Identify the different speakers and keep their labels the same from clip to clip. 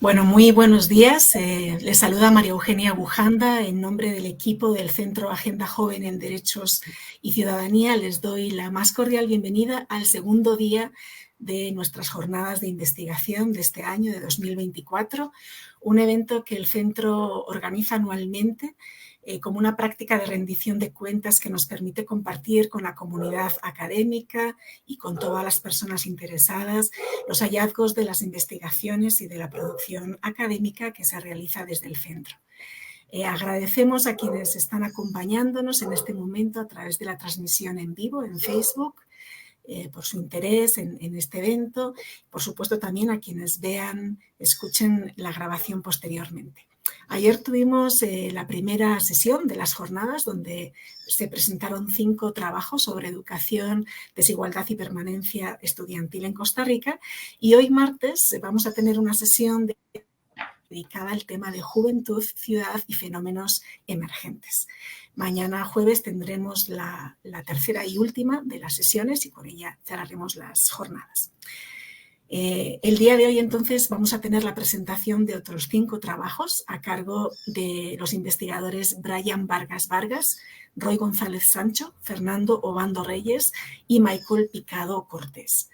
Speaker 1: Bueno, muy buenos días. Les saluda María Eugenia Bujanda en nombre del equipo del Centro Agenda Joven en Derechos y Ciudadanía. Les doy la más cordial bienvenida al segundo día de nuestras jornadas de investigación de este año, de 2024, un evento que el centro organiza anualmente como una práctica de rendición de cuentas que nos permite compartir con la comunidad académica y con todas las personas interesadas los hallazgos de las investigaciones y de la producción académica que se realiza desde el centro. Agradecemos a quienes están acompañándonos en este momento a través de la transmisión en vivo en Facebook, por su interés en este evento, por supuesto también a quienes escuchen la grabación posteriormente. Ayer tuvimos la primera sesión de las jornadas donde se presentaron 5 trabajos sobre educación, desigualdad y permanencia estudiantil en Costa Rica, y hoy martes vamos a tener una sesión dedicada al tema de juventud, ciudad y fenómenos emergentes. Mañana jueves tendremos la tercera y última de las sesiones y con ella cerraremos las jornadas. El día de hoy, entonces, vamos a tener la presentación de otros 5 trabajos a cargo de los investigadores Brian Vargas Vargas, Roy González Sancho, Fernando Obando Reyes y Michael Picado Cortés.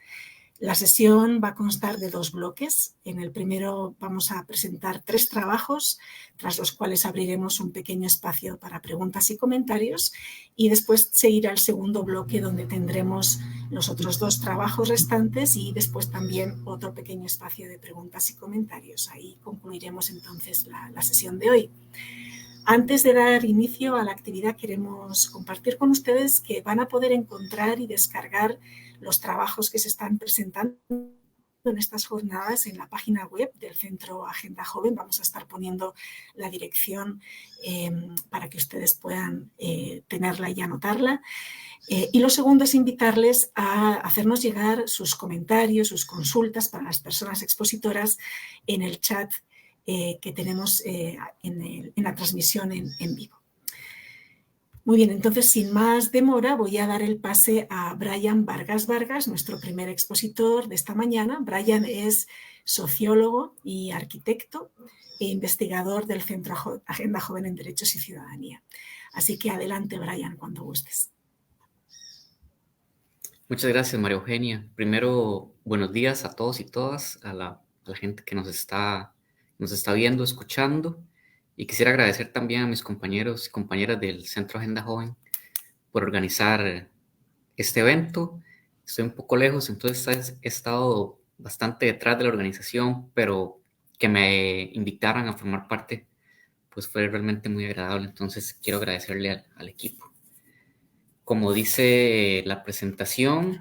Speaker 1: La sesión va a constar de 2 bloques. En el primero vamos a presentar 3 trabajos, tras los cuales abriremos un pequeño espacio para preguntas y comentarios, y después seguirá el segundo bloque donde tendremos los otros 2 trabajos restantes y después también otro pequeño espacio de preguntas y comentarios. Ahí concluiremos entonces la sesión de hoy. Antes de dar inicio a la actividad, queremos compartir con ustedes que van a poder encontrar y descargar los trabajos que se están presentando en estas jornadas en la página web del Centro Agenda Joven. Vamos a estar poniendo la dirección para que ustedes puedan tenerla y anotarla. Y lo segundo es invitarles a hacernos llegar sus comentarios, sus consultas para las personas expositoras en el chat que tenemos en la transmisión en vivo. Muy bien, entonces sin más demora voy a dar el pase a Brian Vargas Vargas, nuestro primer expositor de esta mañana. Brian es sociólogo y arquitecto e investigador del Centro Agenda Joven en Derechos y Ciudadanía. Así que adelante, Brian, cuando gustes.
Speaker 2: Muchas gracias, María Eugenia. Primero, buenos días a todos y todas, a la gente que nos está viendo, escuchando. Y quisiera agradecer también a mis compañeros y compañeras del Centro Agenda Joven por organizar este evento. Estoy un poco lejos, entonces he estado bastante detrás de la organización, pero que me invitaran a formar parte, pues fue realmente muy agradable. Entonces quiero agradecerle al equipo. Como dice la presentación,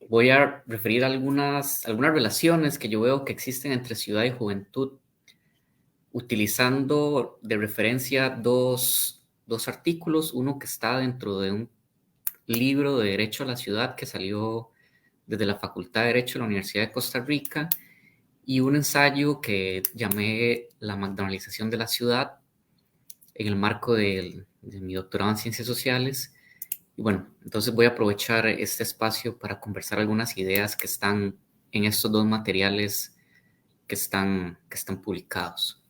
Speaker 2: voy a referir algunas relaciones que yo veo que existen entre ciudad y juventud, utilizando de referencia dos artículos, uno que está dentro de un libro de Derecho a la Ciudad que salió desde la Facultad de Derecho de la Universidad de Costa Rica, y un ensayo que llamé La McDonaldización de la ciudad en el marco de mi doctorado en Ciencias Sociales. Y bueno, entonces voy a aprovechar este espacio para conversar algunas ideas que están en estos 2 materiales que están publicados.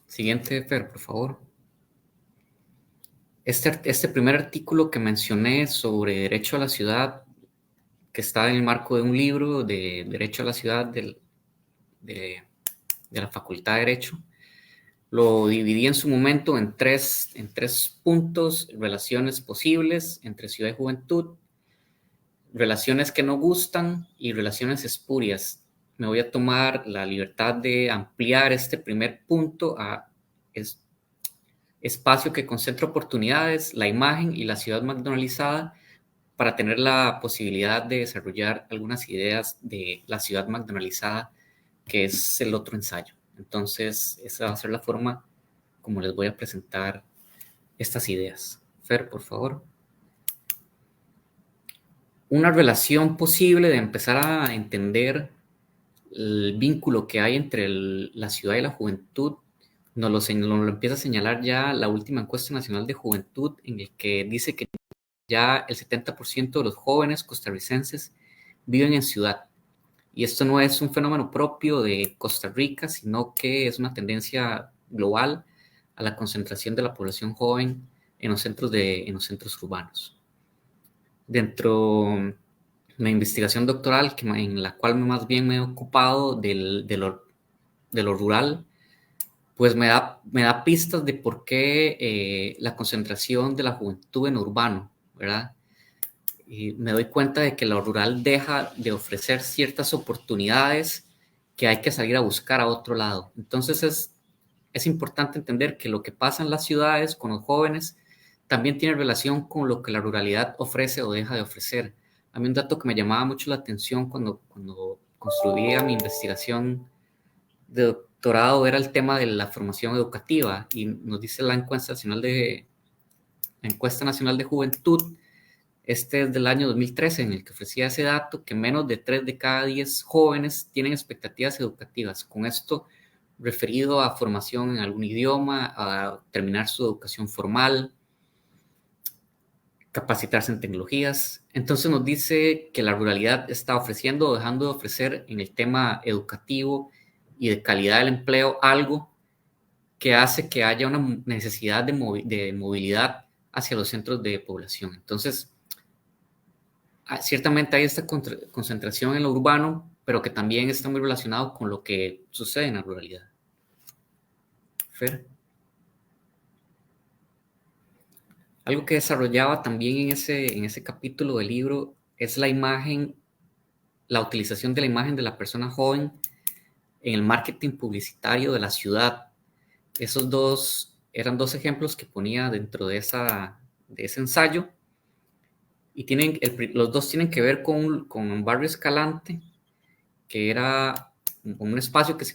Speaker 2: Siguiente, Fer, por favor. Este primer artículo que mencioné sobre derecho a la ciudad, que está en el marco de un libro de derecho a la ciudad de la Facultad de Derecho, lo dividí en su momento en tres puntos: relaciones posibles entre ciudad y juventud, relaciones que no gustan y relaciones espurias. Me voy a tomar la libertad de ampliar este primer punto a espacio que concentra oportunidades, la imagen y la ciudad McDonaldizada, para tener la posibilidad de desarrollar algunas ideas de la ciudad McDonaldizada, que es el otro ensayo. Entonces, esa va a ser la forma como les voy a presentar estas ideas. Fer, por favor. Una relación posible de empezar a entender el vínculo que hay entre la ciudad y la juventud nos lo empieza a señalar ya la última encuesta nacional de juventud, en el que dice que ya el 70% de los jóvenes costarricenses viven en ciudad. Y esto no es un fenómeno propio de Costa Rica, sino que es una tendencia global a la concentración de la población joven en los centros urbanos. Dentro de mi investigación doctoral, en la cual más bien me he ocupado de lo rural, pues me da pistas de por qué la concentración de la juventud en urbano, ¿verdad? Y me doy cuenta de que lo rural deja de ofrecer ciertas oportunidades que hay que salir a buscar a otro lado. Entonces es importante entender que lo que pasa en las ciudades con los jóvenes también tiene relación con lo que la ruralidad ofrece o deja de ofrecer. A mí un dato que me llamaba mucho la atención cuando construía mi investigación de doctorado era el tema de la formación educativa, y nos dice la encuesta nacional de juventud, este es del año 2013, en el que ofrecía ese dato, que menos de 3 de cada 10 jóvenes tienen expectativas educativas. Con esto referido a formación en algún idioma, a terminar su educación formal, capacitarse en tecnologías. Entonces nos dice que la ruralidad está ofreciendo o dejando de ofrecer en el tema educativo y de calidad del empleo algo que hace que haya una necesidad de movilidad hacia los centros de población. Entonces, ciertamente hay esta concentración en lo urbano, pero que también está muy relacionado con lo que sucede en la ruralidad. Fer. Algo que desarrollaba también en ese capítulo del libro es la utilización de la imagen de la persona joven en el marketing publicitario de la ciudad. Esos eran dos ejemplos que ponía dentro de ese ensayo, y los dos tienen que ver con un barrio Escalante, que era un espacio que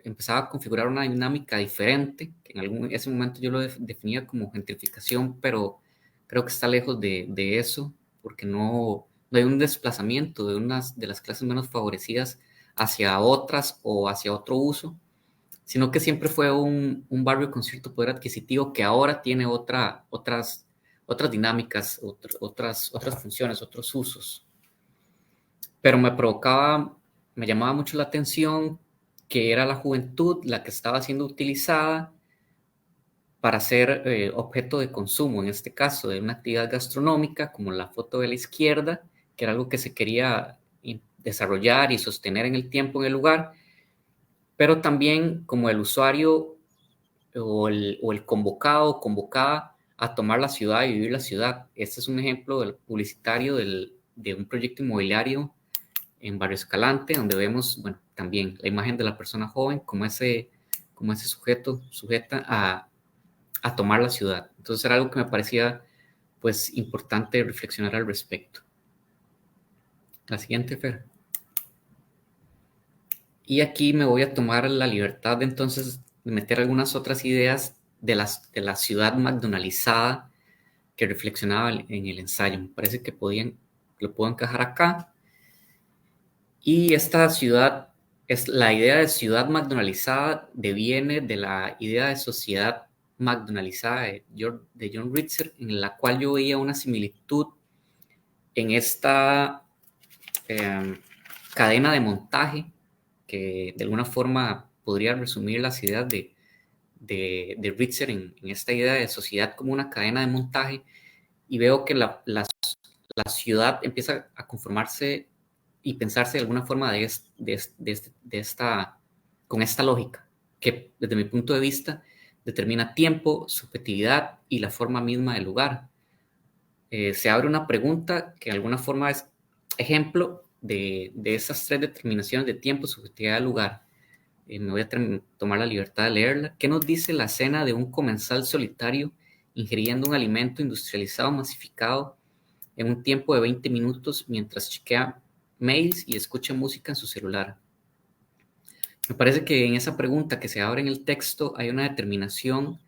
Speaker 2: empezaba a configurar una dinámica diferente, que en ese momento yo lo definía como gentrificación, pero creo que está lejos de eso, porque no hay un desplazamiento de unas de las clases menos favorecidas hacia otras o hacia otro uso, sino que siempre fue un barrio con cierto poder adquisitivo que ahora tiene otras dinámicas, otras funciones, otros usos. Pero me llamaba mucho la atención que era la juventud la que estaba siendo utilizada para ser objeto de consumo, en este caso de una actividad gastronómica, como la foto de la izquierda, que era algo que se quería desarrollar y sostener en el tiempo, en el lugar, pero también como el usuario o el convocado o convocada a tomar la ciudad y vivir la ciudad. Este es un ejemplo publicitario de un proyecto inmobiliario en Barrio Escalante, donde vemos, bueno, también la imagen de la persona joven como ese sujeta a tomar la ciudad. Entonces era algo que me parecía, pues, importante reflexionar al respecto. La siguiente, Fer. Y aquí me voy a tomar la libertad de entonces de meter algunas otras ideas de la ciudad McDonaldizada que reflexionaba en el ensayo. Me parece que lo puedo encajar acá. Y esta ciudad, la idea de ciudad McDonaldizada deviene de la idea de sociedad McDonaldizada de John Ritzer, en la cual yo veía una similitud en esta cadena de montaje que de alguna forma podría resumir las ideas de Ritzer en esta idea de sociedad como una cadena de montaje, y veo que la ciudad empieza a conformarse y pensarse de alguna forma con esta lógica, que desde mi punto de vista determina tiempo, subjetividad y la forma misma del lugar. Se abre una pregunta que de alguna forma es ejemplo de esas tres determinaciones de tiempo, subjetividad y lugar. Me voy a tomar la libertad de leerla. ¿Qué nos dice la escena de un comensal solitario ingiriendo un alimento industrializado masificado en un tiempo de 20 minutos mientras chequea mails y escucha música en su celular? Me parece que en esa pregunta que se abre en el texto hay una determinación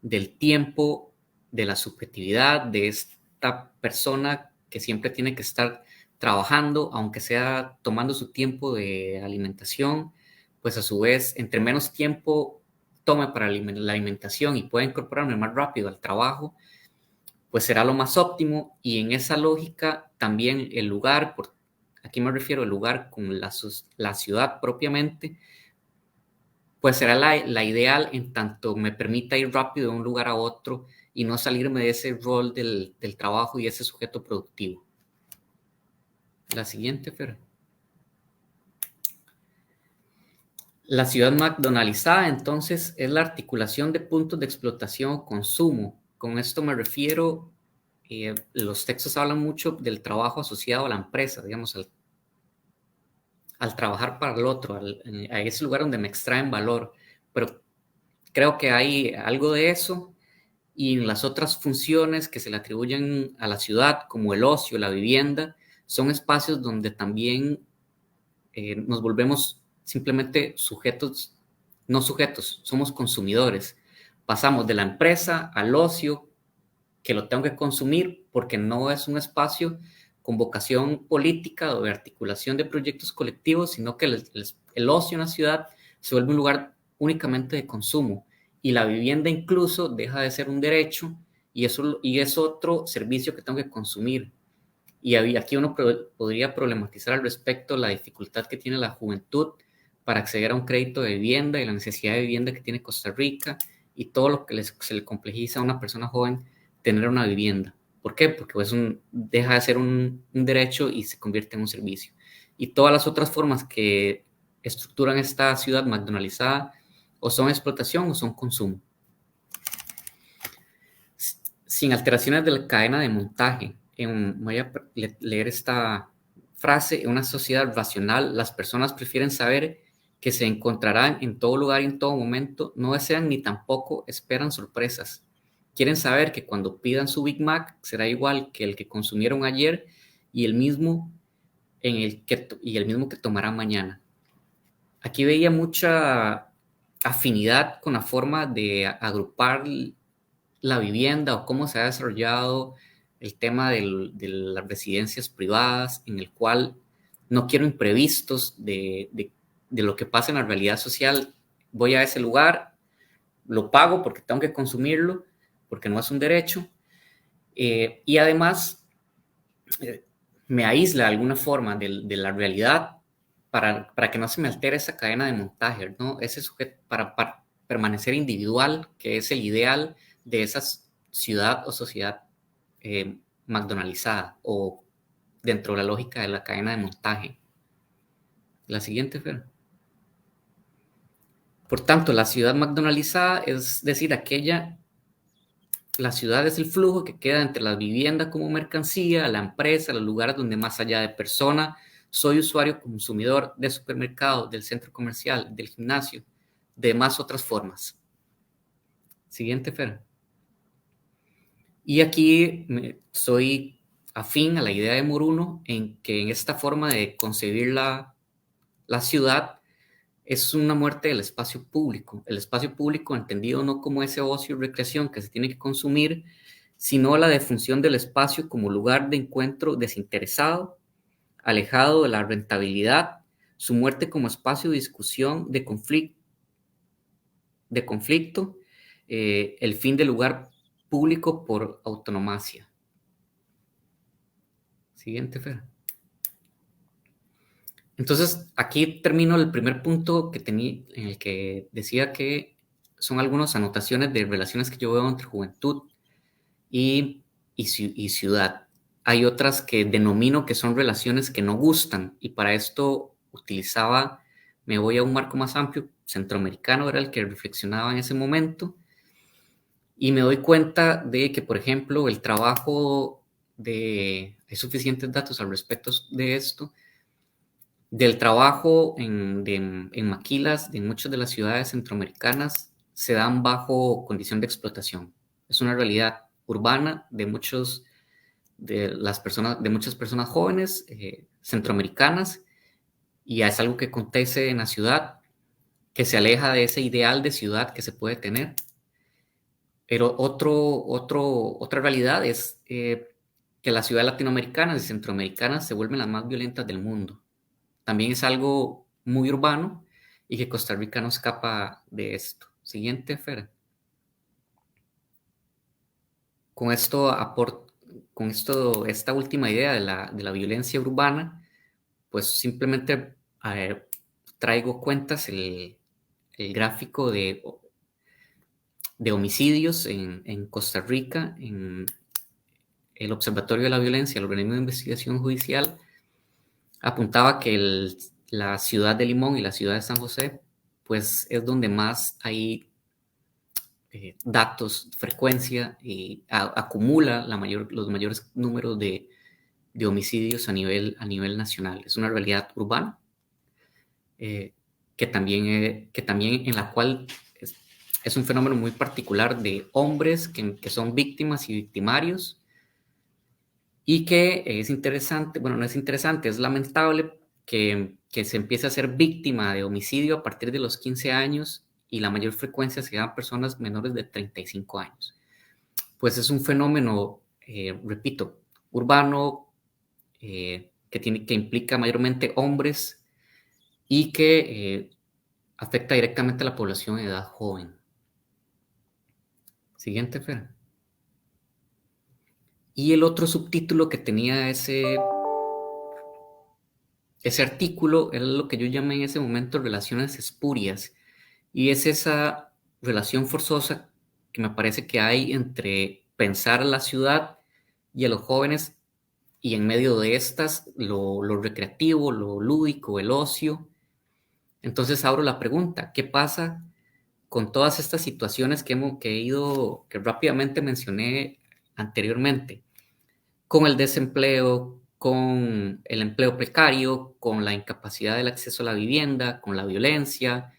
Speaker 2: del tiempo, de la subjetividad de esta persona que siempre tiene que estar trabajando, aunque sea tomando su tiempo de alimentación, pues a su vez, entre menos tiempo tome para la alimentación y pueda incorporarme más rápido al trabajo, pues será lo más óptimo. Y en esa lógica también el lugar, por aquí me refiero al lugar con la ciudad propiamente, pues será la ideal en tanto me permita ir rápido de un lugar a otro y no salirme de ese rol del trabajo y ese sujeto productivo. La siguiente, Fer. La ciudad McDonaldizada, entonces, es la articulación de puntos de explotación o consumo. Con esto me refiero, los textos hablan mucho del trabajo asociado a la empresa, digamos, al trabajar para el otro, a ese lugar donde me extraen valor. Pero creo que hay algo de eso y en las otras funciones que se le atribuyen a la ciudad, como el ocio, la vivienda, son espacios donde también nos volvemos simplemente sujetos, no sujetos, somos consumidores. Pasamos de la empresa al ocio, que lo tengo que consumir porque no es un espacio con vocación política o de articulación de proyectos colectivos, sino que el ocio en la ciudad se vuelve un lugar únicamente de consumo y la vivienda incluso deja de ser un derecho y es otro servicio que tengo que consumir. Y aquí uno podría problematizar al respecto la dificultad que tiene la juventud para acceder a un crédito de vivienda y la necesidad de vivienda que tiene Costa Rica y todo lo que se le complejiza a una persona joven tener una vivienda. ¿Por qué? Porque pues deja de ser un derecho y se convierte en un servicio. Y todas las otras formas que estructuran esta ciudad McDonaldizada o son explotación o son consumo. Sin alteraciones de la cadena de montaje. Voy a leer esta frase. En una sociedad racional, las personas prefieren saber que se encontrarán en todo lugar y en todo momento. No desean ni tampoco esperan sorpresas. Quieren saber que cuando pidan su Big Mac será igual que el que consumieron ayer y el mismo que tomarán mañana. Aquí veía mucha afinidad con la forma de agrupar la vivienda o cómo se ha desarrollado el tema de las residencias privadas, en el cual no quiero imprevistos de lo que pasa en la realidad social. Voy a ese lugar, lo pago porque tengo que consumirlo, porque no es un derecho, y además me aísla de alguna forma de la realidad para que no se me altere esa cadena de montaje, ¿no? Ese sujeto para permanecer individual, que es el ideal de esa ciudad o sociedad McDonaldizada o dentro de la lógica de la cadena de montaje. La siguiente, Fer. Por tanto, la ciudad McDonaldizada es decir, la ciudad es el flujo que queda entre la vivienda como mercancía, la empresa, los lugares donde más allá de persona, soy usuario consumidor de supermercado, del centro comercial, del gimnasio, de más otras formas. Siguiente, Fer. Y aquí soy afín a la idea de Moruno en que en esta forma de concebir la ciudad es una muerte del espacio público. El espacio público entendido no como ese ocio y recreación que se tiene que consumir, sino la defunción del espacio como lugar de encuentro desinteresado, alejado de la rentabilidad, su muerte como espacio de discusión, de conflicto, el fin del lugar público por autonomacia. Siguiente, Fer. Entonces, aquí termino el primer punto que tenía, en el que decía que son algunas anotaciones de relaciones que yo veo entre juventud y ciudad. Hay otras que denomino que son relaciones que no gustan y para esto me voy a un marco más amplio, centroamericano era el que reflexionaba en ese momento y me doy cuenta de que, por ejemplo, el trabajo hay suficientes datos al respecto de esto, del trabajo en maquilas de muchas de las ciudades centroamericanas se dan bajo condición de explotación. Es una realidad urbana de muchas personas jóvenes centroamericanas y es algo que acontece en la ciudad que se aleja de ese ideal de ciudad que se puede tener. Pero otra realidad es que las ciudades latinoamericanas y centroamericanas se vuelven las más violentas del mundo. También es algo muy urbano y que Costa Rica no escapa de esto. Siguiente, Fer. Con esto, esta última idea de la violencia urbana, pues simplemente traigo cuentas el gráfico de homicidios en Costa Rica, en el Observatorio de la Violencia, el organismo de investigación judicial, apuntaba que la ciudad de Limón y la ciudad de San José, pues es donde más hay datos, frecuencia, y acumula los mayores números de homicidios a nivel nacional. Es una realidad urbana que también en la cual es un fenómeno muy particular de hombres que son víctimas y victimarios, y que es interesante, bueno, no es interesante, es lamentable que se empiece a ser víctima de homicidio a partir de los 15 años y la mayor frecuencia se da a personas menores de 35 años. Pues es un fenómeno, repito, urbano, que implica mayormente hombres y que afecta directamente a la población de edad joven. Siguiente, Fer. Y el otro subtítulo que tenía ese artículo era lo que yo llamé en ese momento relaciones espurias, y es esa relación forzosa que me parece que hay entre pensar a la ciudad y a los jóvenes, y en medio de estas lo recreativo, lo lúdico, el ocio. Entonces abro la pregunta: ¿qué pasa con todas estas situaciones que rápidamente mencioné anteriormente? Con el desempleo, con el empleo precario, con la incapacidad del acceso a la vivienda, con la violencia,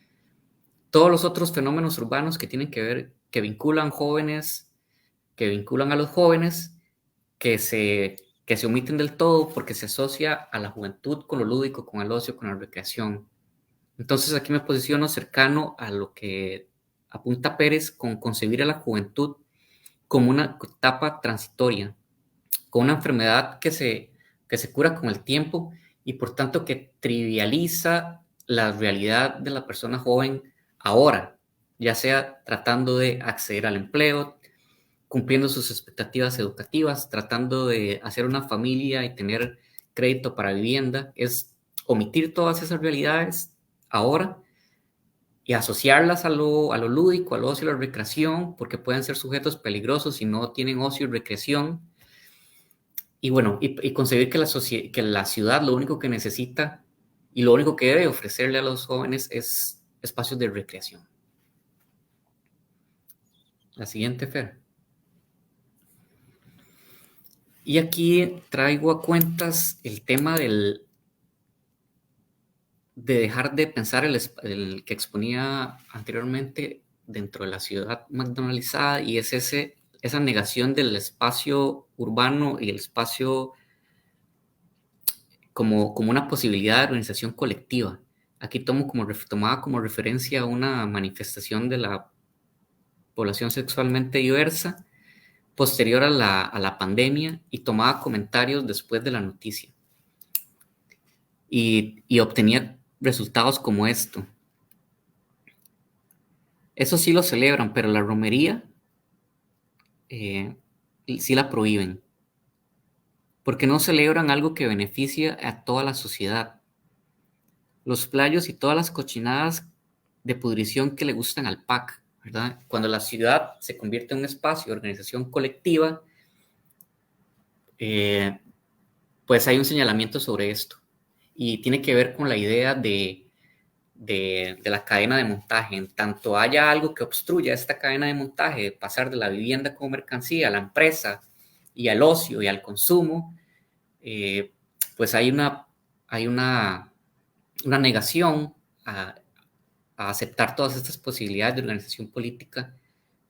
Speaker 2: todos los otros fenómenos urbanos que tienen que ver, que vinculan jóvenes, que vinculan a los jóvenes, que se omiten del todo porque se asocia a la juventud con lo lúdico, con el ocio, con la recreación. Entonces aquí me posiciono cercano a lo que apunta Pérez con concebir a la juventud como una etapa transitoria, con una enfermedad que se cura con el tiempo, y por tanto que trivializa la realidad de la persona joven ahora, ya sea tratando de acceder al empleo, cumpliendo sus expectativas educativas, tratando de hacer una familia y tener crédito para vivienda. Es omitir todas esas realidades ahora y asociarlas a lo lúdico, al ocio y la recreación, porque pueden ser sujetos peligrosos si no tienen ocio y recreación. Y bueno, y concebir que la ciudad lo único que necesita y lo único que debe ofrecerle a los jóvenes es espacios de recreación. La siguiente, Fer. Y aquí traigo a cuentas el tema de dejar de pensar el que exponía anteriormente dentro de la ciudad McDonaldizada, y es esa negación del espacio urbano y el espacio como una posibilidad de organización colectiva. Aquí tomaba como referencia una manifestación de la población sexualmente diversa posterior a la pandemia, y tomaba comentarios después de la noticia. Y obtenía resultados como esto. Eso sí lo celebran, pero la romería sí la prohíben, porque no celebran algo que beneficia a toda la sociedad. Los playos y todas las cochinadas de pudrición que le gustan al PAC, ¿verdad? Cuando la ciudad se convierte en un espacio de organización colectiva, pues hay un señalamiento sobre esto, y tiene que ver con la idea de la cadena de montaje. En tanto haya algo que obstruya esta cadena de montaje, de pasar de la vivienda como mercancía a la empresa y al ocio y al consumo, pues hay una negación a aceptar todas estas posibilidades de organización política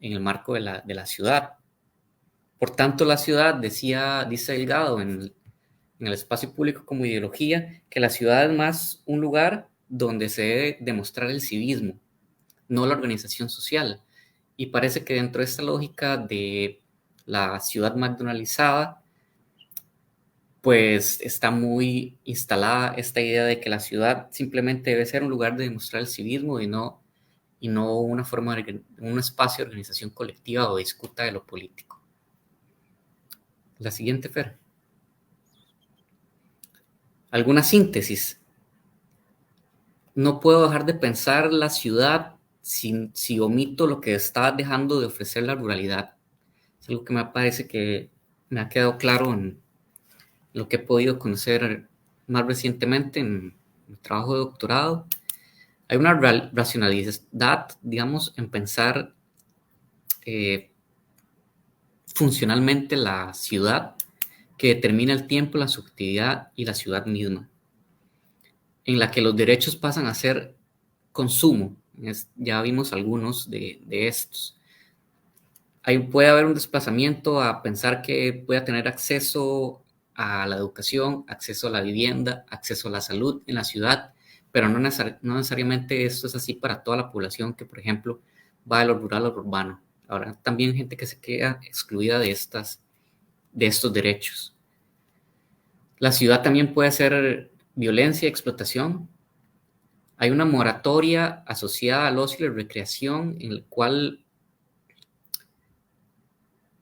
Speaker 2: en el marco de la ciudad. Por tanto, la ciudad, dice Delgado en el espacio público como ideología, que la ciudad es más un lugar donde se debe demostrar el civismo, no la organización social. Y parece que dentro de esta lógica de la ciudad McDonaldizada, pues está muy instalada esta idea de que la ciudad simplemente debe ser un lugar de demostrar el civismo, y no un espacio de organización colectiva o disputa de lo político. La siguiente, Fer. Alguna síntesis. No puedo dejar de pensar la ciudad si omito lo que está dejando de ofrecer la ruralidad. Es algo que me parece que me ha quedado claro en lo que he podido conocer más recientemente en mi trabajo de doctorado. Hay una racionalidad, digamos, en pensar eh, funcionalmente la ciudad que determina el tiempo, la subjetividad y la ciudad misma, en la que los derechos pasan a ser consumo. Ya vimos algunos de estos. Ahí puede haber un desplazamiento a pensar que pueda tener acceso a la educación, acceso a la vivienda, acceso a la salud en la ciudad, pero no necesariamente esto es así para toda la población que, por ejemplo, va de lo rural a lo urbano. Habrá también gente que se queda excluida de estos derechos. La ciudad también puede ser violencia y explotación. Hay una moratoria asociada al ocio y la recreación en el cual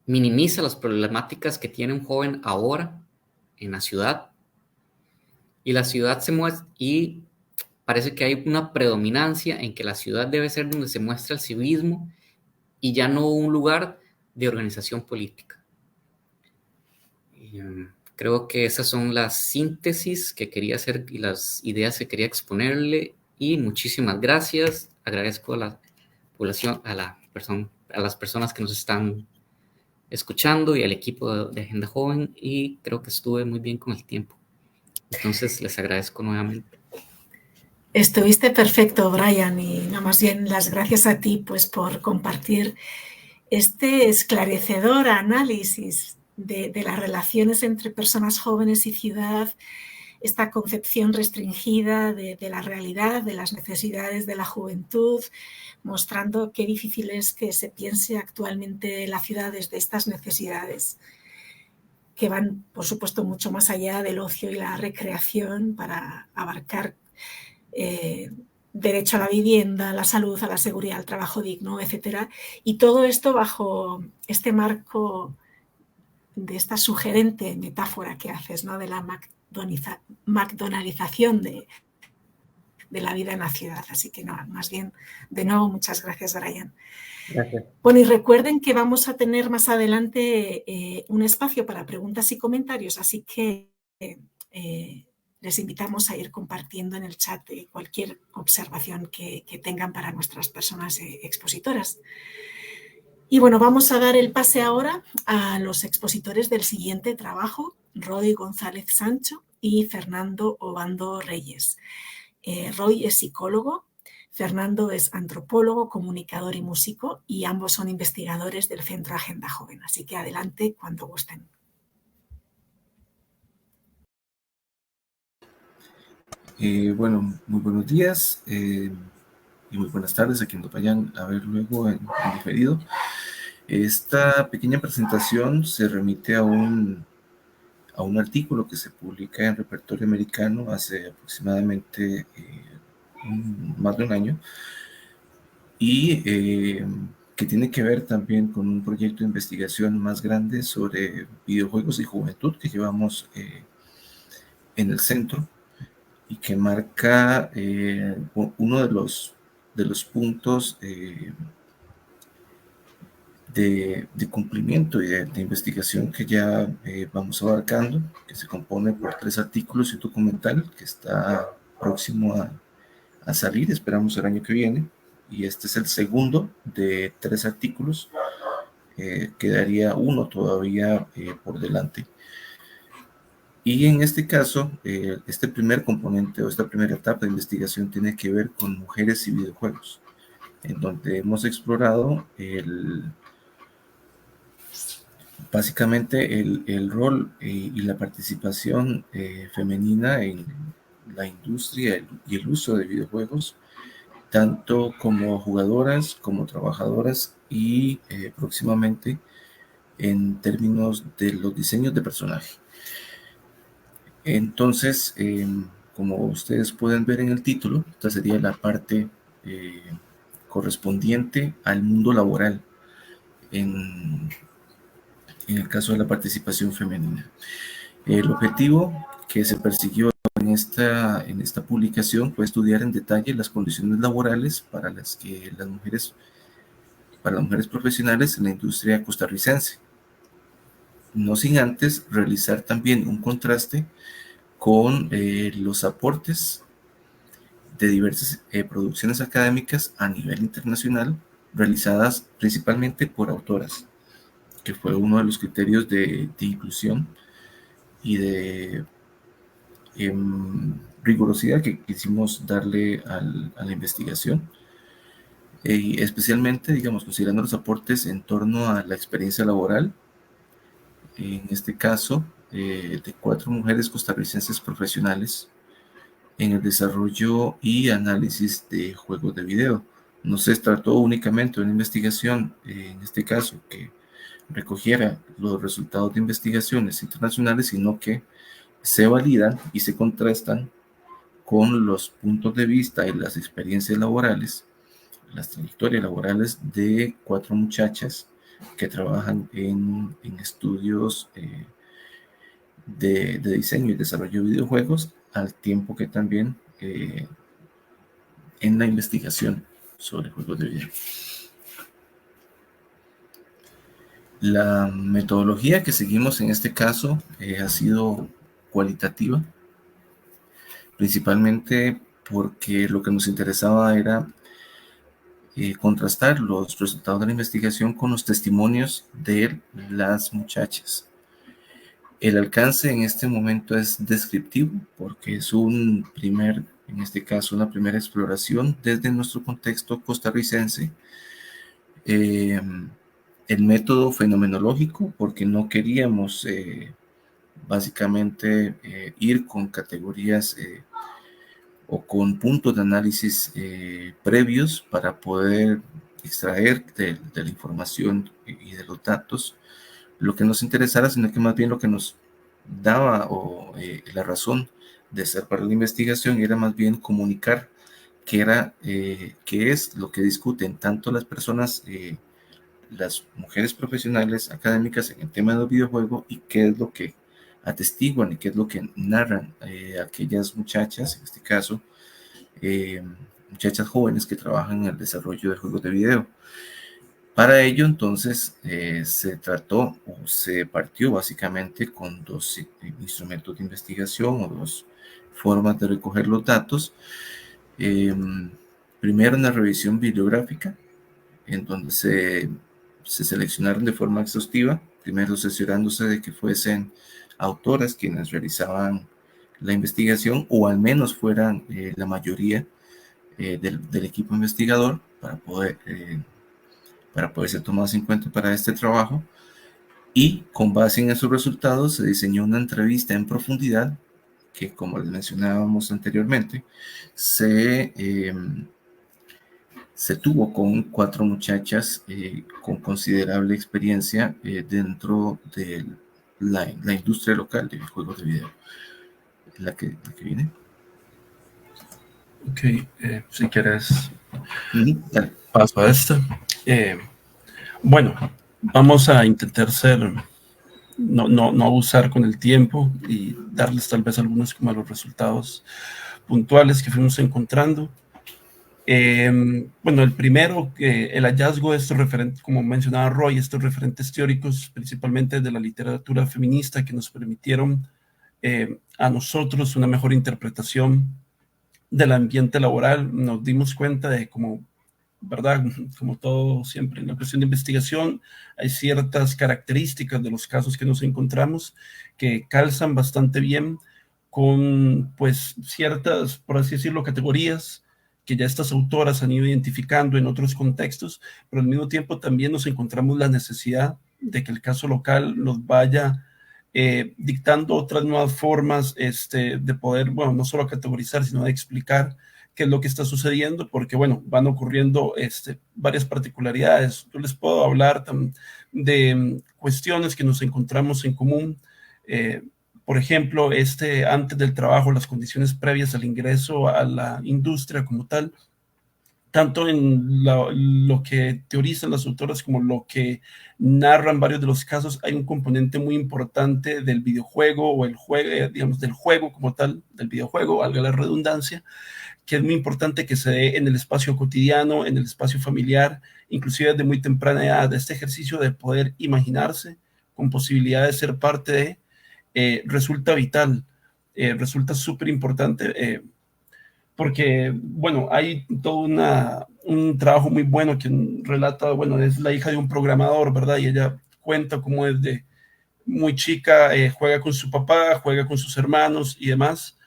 Speaker 2: minimiza las problemáticas que tiene un joven ahora en la ciudad. Y la ciudad se muestra, y parece que hay una predominancia en que la ciudad debe ser donde se muestra el civismo y ya no un lugar de organización política. Creo que esas son las síntesis que quería hacer y las ideas que quería exponerle. Y muchísimas gracias. Agradezco a la población, a las personas que nos están escuchando y al equipo de Agenda Joven, y creo que estuve muy bien con el tiempo. Entonces les agradezco nuevamente.
Speaker 1: Estuviste perfecto, Brian, y no, más bien las gracias a ti pues, por compartir este esclarecedor análisis de las relaciones entre personas jóvenes y ciudad, esta concepción restringida de la realidad, de las necesidades de la juventud, mostrando qué difícil es que se piense actualmente la ciudad desde estas necesidades, que van, por supuesto, mucho más allá del ocio y la recreación para abarcar derecho a la vivienda, a la salud, a la seguridad, al trabajo digno, etcétera. Y todo esto bajo este marco de esta sugerente metáfora que haces, ¿no? De la McDonaldización de la vida en la ciudad. Así que no, más bien, de nuevo, muchas gracias, Brian.
Speaker 2: Gracias.
Speaker 1: Bueno, y recuerden que vamos a tener más adelante un espacio para preguntas y comentarios, así que les invitamos a ir compartiendo en el chat cualquier observación que tengan para nuestras personas expositoras. Y bueno, vamos a dar el pase ahora a los expositores del siguiente trabajo, Roy González Sancho y Fernando Obando Reyes. Roy es psicólogo, Fernando es antropólogo, comunicador y músico, y ambos son investigadores del Centro Agenda Joven. Así que adelante cuando gusten.
Speaker 3: Bueno, muy buenos días y muy buenas tardes a quienes nos vayan a ver luego en diferido. Esta pequeña presentación se remite a un artículo que se publica en Repertorio Americano hace aproximadamente más de un año y que tiene que ver también con un proyecto de investigación más grande sobre videojuegos y juventud que llevamos en el centro y que marca uno de los puntos de cumplimiento y de investigación que ya vamos abarcando, que se compone por 3 artículos y un documental que está próximo a salir, esperamos el año que viene, y este es el segundo de 3 artículos, quedaría uno todavía por delante. Y en este caso, este primer componente o esta primera etapa de investigación tiene que ver con mujeres y videojuegos, en donde hemos explorado básicamente el rol y la participación femenina en la industria y el uso de videojuegos, tanto como jugadoras, como trabajadoras y próximamente en términos de los diseños de personaje. Entonces, como ustedes pueden ver en el título, esta sería la parte correspondiente al mundo laboral en el caso de la participación femenina. El objetivo que se persiguió en en esta publicación fue estudiar en detalle las condiciones laborales para las mujeres profesionales en la industria costarricense, no sin antes realizar también un contraste con los aportes de diversas producciones académicas a nivel internacional realizadas principalmente por autoras, que fue uno de los criterios de inclusión y de rigurosidad que quisimos darle a la investigación, y especialmente, digamos, considerando los aportes en torno a la experiencia laboral, en este caso, de 4 mujeres costarricenses profesionales en el desarrollo y análisis de juegos de video. No se trató únicamente de una investigación, en este caso, que recogiera los resultados de investigaciones internacionales, sino que se validan y se contrastan con los puntos de vista y las experiencias laborales, las trayectorias laborales de 4 muchachas que trabajan en estudios de diseño y desarrollo de videojuegos, al tiempo que también en la investigación sobre juegos de video. La metodología que seguimos en este caso ha sido cualitativa, principalmente porque lo que nos interesaba era contrastar los resultados de la investigación con los testimonios de las muchachas. El alcance en este momento es descriptivo porque es en este caso, una primera exploración desde nuestro contexto costarricense. El método fenomenológico, porque no queríamos básicamente ir con categorías o con puntos de análisis previos para poder extraer de la información y de los datos lo que nos interesara, sino que más bien lo que nos daba la razón de ser para la investigación era más bien comunicar qué es lo que discuten tanto las personas, las mujeres profesionales académicas en el tema del videojuego, y qué es lo que atestiguan y qué es lo que narran aquellas muchachas, en este caso, muchachas jóvenes que trabajan en el desarrollo de juegos de video. Para ello, entonces, se partió básicamente con 2 instrumentos de investigación o 2 formas de recoger los datos. Primero, una revisión bibliográfica, en donde se seleccionaron de forma exhaustiva, primero cerciorándose de que fuesen autoras quienes realizaban la investigación, o al menos fueran la mayoría del equipo investigador, para poder ser tomadas en cuenta para este trabajo. Y con base en esos resultados se diseñó una entrevista en profundidad que, como les mencionábamos anteriormente, se tuvo con 4 muchachas con considerable experiencia dentro de la industria local de juegos de video. La que viene.
Speaker 4: Ok, si quieres, paso a esta. Bueno, vamos a intentar no abusar con el tiempo y darles tal vez algunos como los resultados puntuales que fuimos encontrando. Bueno, el primero, el hallazgo de estos referentes, como mencionaba Roy, estos referentes teóricos, principalmente de la literatura feminista, que nos permitieron a nosotros una mejor interpretación del ambiente laboral. Nos dimos cuenta de cómo, ¿verdad? Como todo siempre en la cuestión de investigación, hay ciertas características de los casos que nos encontramos que calzan bastante bien con, pues, ciertas, por así decirlo, categorías que ya estas autoras han ido identificando en otros contextos, pero al mismo tiempo también nos encontramos la necesidad de que el caso local nos vaya dictando otras nuevas formas de poder, bueno, no solo categorizar, sino de explicar qué es lo que está sucediendo, porque, bueno, van ocurriendo varias particularidades. Yo les puedo hablar de cuestiones que nos encontramos en común. Por ejemplo, antes del trabajo, las condiciones previas al ingreso a la industria como tal tanto en lo que teorizan las autoras como lo que narran varios de los casos, hay un componente muy importante del videojuego o el juego, digamos, del juego como tal, del videojuego, valga la redundancia, que es muy importante que se dé en el espacio cotidiano, en el espacio familiar, inclusive desde muy temprana edad, este ejercicio de poder imaginarse con posibilidad de ser parte de, resulta vital, resulta súper importante, porque, bueno, hay todo un trabajo muy bueno que relata, bueno, es la hija de un programador, ¿verdad? Y ella cuenta cómo desde muy chica juega con su papá, juega con sus hermanos y demás,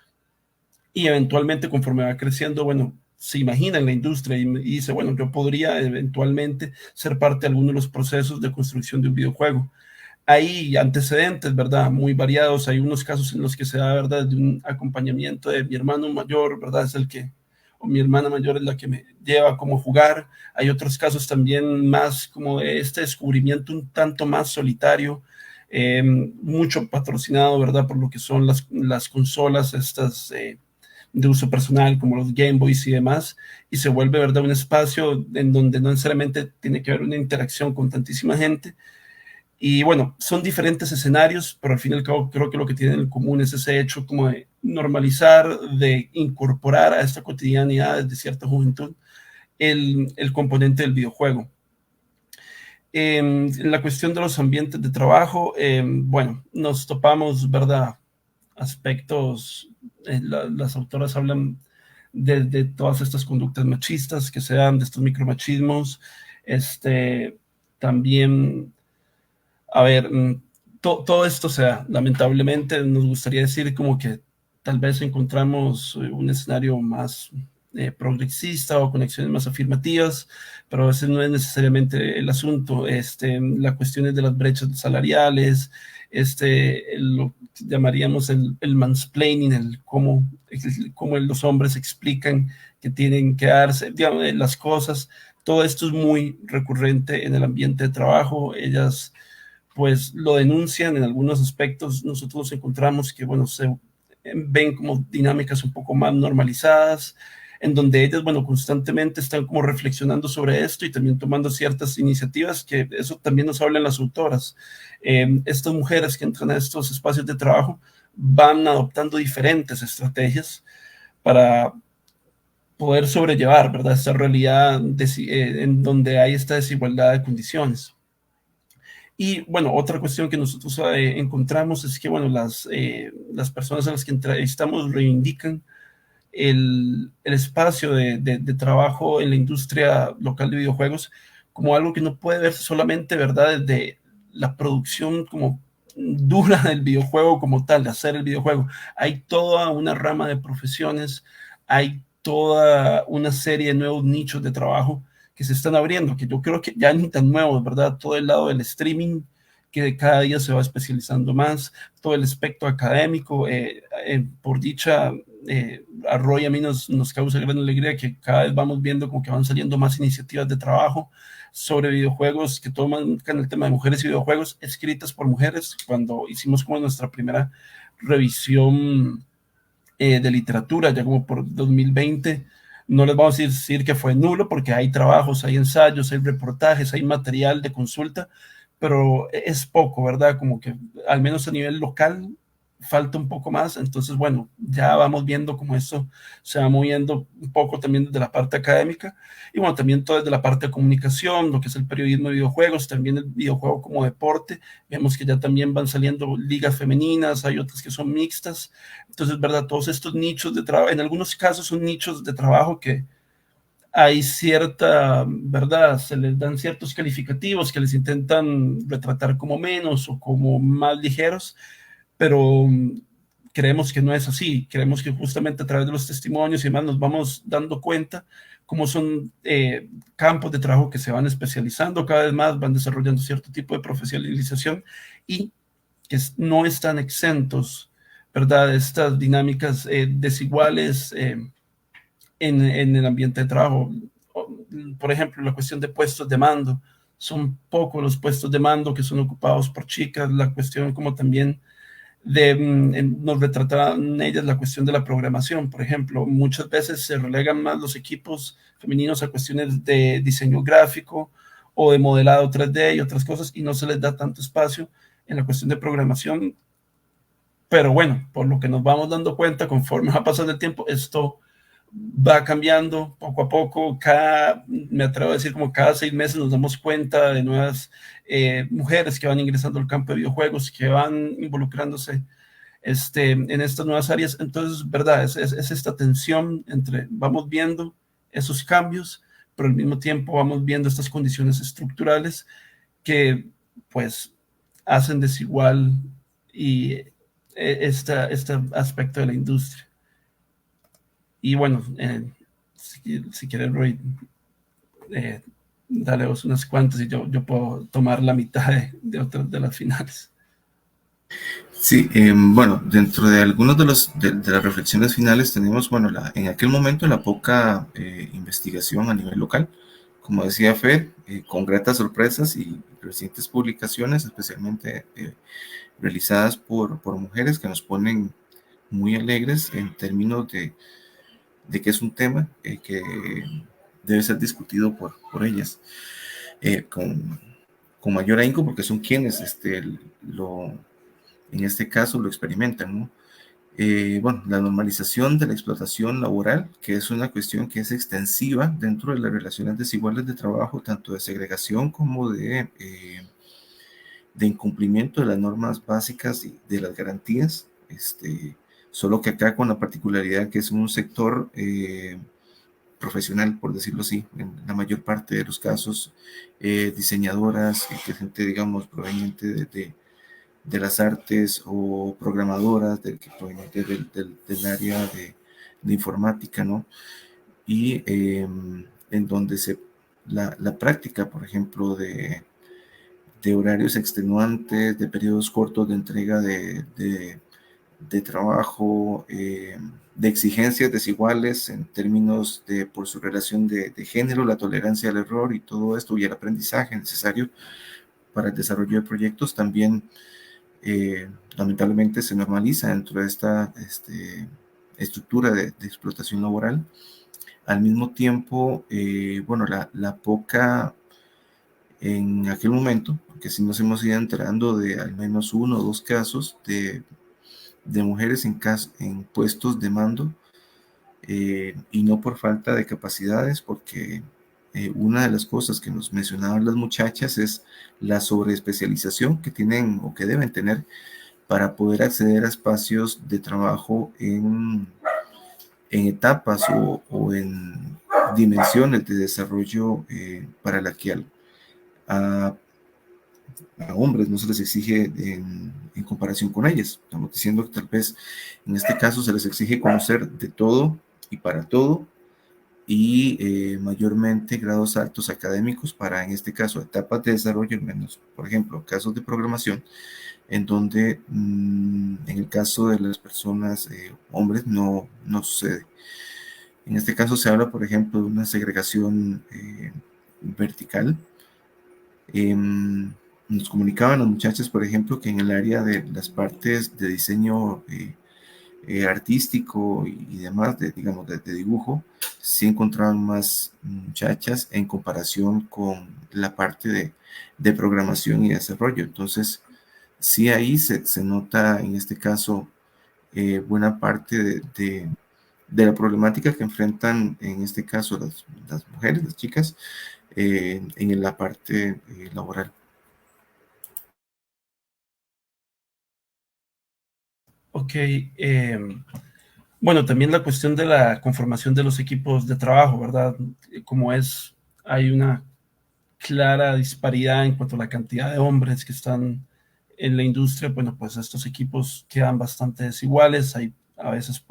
Speaker 4: y eventualmente conforme va creciendo, bueno, se imagina en la industria y dice, bueno, yo podría eventualmente ser parte de alguno de los procesos de construcción de un videojuego. Hay antecedentes, ¿verdad? Muy variados. Hay unos casos en los que se da, ¿verdad? De un acompañamiento de mi hermano mayor, ¿verdad? Es el que, o mi hermana mayor es la que me lleva como a jugar. Hay otros casos también más como de este descubrimiento un tanto más solitario, mucho patrocinado, ¿verdad? Por lo que son las consolas estas de uso personal, como los Game Boys y demás, y se vuelve, ¿verdad? Un espacio en donde no necesariamente tiene que haber una interacción con tantísima gente. Y bueno, son diferentes escenarios, pero al fin y al cabo creo que lo que tienen en común es ese hecho como de normalizar, de incorporar a esta cotidianidad de cierta juventud el componente del videojuego. En la cuestión de los ambientes de trabajo, bueno, nos topamos, ¿verdad? Aspectos, las autoras hablan de todas estas conductas machistas que se dan, de estos micromachismos, también a ver, todo esto, o sea, lamentablemente nos gustaría decir como que tal vez encontramos un escenario más progresista o conexiones más afirmativas, pero ese no es necesariamente el asunto. La cuestión es de las brechas salariales, lo que llamaríamos el mansplaining, cómo los hombres explican que tienen que darse, digamos, las cosas. Todo esto es muy recurrente en el ambiente de trabajo. Ellas pues lo denuncian en algunos aspectos. Nosotros encontramos que, bueno, se ven como dinámicas un poco más normalizadas, en donde ellas, bueno, constantemente están como reflexionando sobre esto y también tomando ciertas iniciativas, que eso también nos hablan las autoras. Estas mujeres que entran a estos espacios de trabajo van adoptando diferentes estrategias para poder sobrellevar, ¿verdad?, esta realidad en donde hay esta desigualdad de condiciones. Y bueno, otra cuestión que nosotros encontramos es que, bueno, las personas a las que entrevistamos reivindican el espacio de trabajo en la industria local de videojuegos como algo que no puede verse solamente, ¿verdad?, desde la producción como dura del videojuego como tal, de hacer el videojuego. Hay toda una rama de profesiones, hay toda una serie de nuevos nichos de trabajo que se están abriendo, que yo creo que ya ni tan nuevos, ¿verdad? Todo el lado del streaming, que cada día se va especializando más, todo el aspecto académico, por dicha, a Roy a mí nos causa gran alegría que cada vez vamos viendo como que van saliendo más iniciativas de trabajo sobre videojuegos que toman el tema de mujeres y videojuegos escritas por mujeres. Cuando hicimos como nuestra primera revisión de literatura, ya como por 2020, no les vamos a decir que fue nulo, porque hay trabajos, hay ensayos, hay reportajes, hay material de consulta, pero es poco, ¿verdad? Como que al menos a nivel local falta un poco más. Entonces, bueno, ya vamos viendo cómo esto se va moviendo un poco también desde la parte académica y bueno, también todo desde la parte de comunicación, lo que es el periodismo de videojuegos, también el videojuego como deporte. Vemos que ya también van saliendo ligas femeninas, hay otras que son mixtas. Entonces, ¿verdad? Todos estos nichos de trabajo, en algunos casos son nichos de trabajo que hay cierta, ¿verdad? Se les dan ciertos calificativos que les intentan retratar como menos o como más ligeros, pero creemos que no es así. Creemos que justamente a través de los testimonios y demás nos vamos dando cuenta cómo son campos de trabajo que se van especializando cada vez más, van desarrollando cierto tipo de profesionalización y que no están exentos, ¿verdad?, de estas dinámicas desiguales en el ambiente de trabajo. Por ejemplo, la cuestión de puestos de mando. Son pocos los puestos de mando que son ocupados por chicas. La cuestión como también nos retrataban ellas la cuestión de la programación, por ejemplo. Muchas veces se relegan más los equipos femeninos a cuestiones de diseño gráfico o de modelado 3D y otras cosas, y no se les da tanto espacio en la cuestión de programación. Pero bueno, por lo que nos vamos dando cuenta conforme va pasando el tiempo, esto va cambiando poco a poco. Me atrevo a decir, como cada 6 meses nos damos cuenta de nuevas mujeres que van ingresando al campo de videojuegos, que van involucrándose en estas nuevas áreas. Entonces, verdad, es esta tensión entre vamos viendo esos cambios, pero al mismo tiempo vamos viendo estas condiciones estructurales que pues hacen desigual y este aspecto de la industria. Y bueno, si quieres, Roy, dale vos unas cuantas y yo puedo tomar la mitad de otras de las finales.
Speaker 3: Sí, bueno, dentro de algunas de las reflexiones finales tenemos, bueno, en aquel momento la poca investigación a nivel local, como decía Fer, con gratas sorpresas y recientes publicaciones, especialmente realizadas por mujeres que nos ponen muy alegres en términos de que es un tema que debe ser discutido por ellas con mayor ahínco, porque son quienes en este caso lo experimentan, ¿no? Bueno, la normalización de la explotación laboral, que es una cuestión que es extensiva dentro de las relaciones desiguales de trabajo, tanto de segregación como de incumplimiento de las normas básicas y de las garantías, solo que acá con la particularidad que es un sector profesional, por decirlo así, en la mayor parte de los casos, diseñadoras, que gente, digamos, proveniente de las artes, o programadoras provenientes del área de informática, ¿no? Y en donde la práctica, por ejemplo, de horarios extenuantes, de periodos cortos de entrega de trabajo, de exigencias desiguales en términos por su relación de género, la tolerancia al error y todo esto, y el aprendizaje necesario para el desarrollo de proyectos, también lamentablemente se normaliza dentro de esta estructura de explotación laboral. Al mismo tiempo, bueno, la poca, en aquel momento, porque sí nos hemos ido enterando de al menos 1 o 2 casos de mujeres en puestos de mando, y no por falta de capacidades, porque una de las cosas que nos mencionaban las muchachas es la sobreespecialización que tienen o que deben tener para poder acceder a espacios de trabajo en etapas o en dimensiones de desarrollo para la que a hombres no se les exige en comparación con ellas. Estamos diciendo que tal vez en este caso se les exige conocer de todo y para todo, y mayormente grados altos académicos para, en este caso, etapas de desarrollo, al menos, por ejemplo, casos de programación, en donde en el caso de las personas, hombres, no sucede. En este caso se habla, por ejemplo, de una segregación vertical. Nos comunicaban las muchachas, por ejemplo, que en el área de las partes de diseño artístico y demás, digamos, de dibujo, sí encontraban más muchachas en comparación con la parte de programación y desarrollo. Entonces, sí, ahí se nota en este caso buena parte de la problemática que enfrentan en este caso las mujeres, las chicas, en la parte laboral.
Speaker 4: Ok, bueno, también la cuestión de la conformación de los equipos de trabajo, ¿verdad? Hay una clara disparidad en cuanto a la cantidad de hombres que están en la industria. Bueno, pues estos equipos quedan bastante desiguales. Hay a veces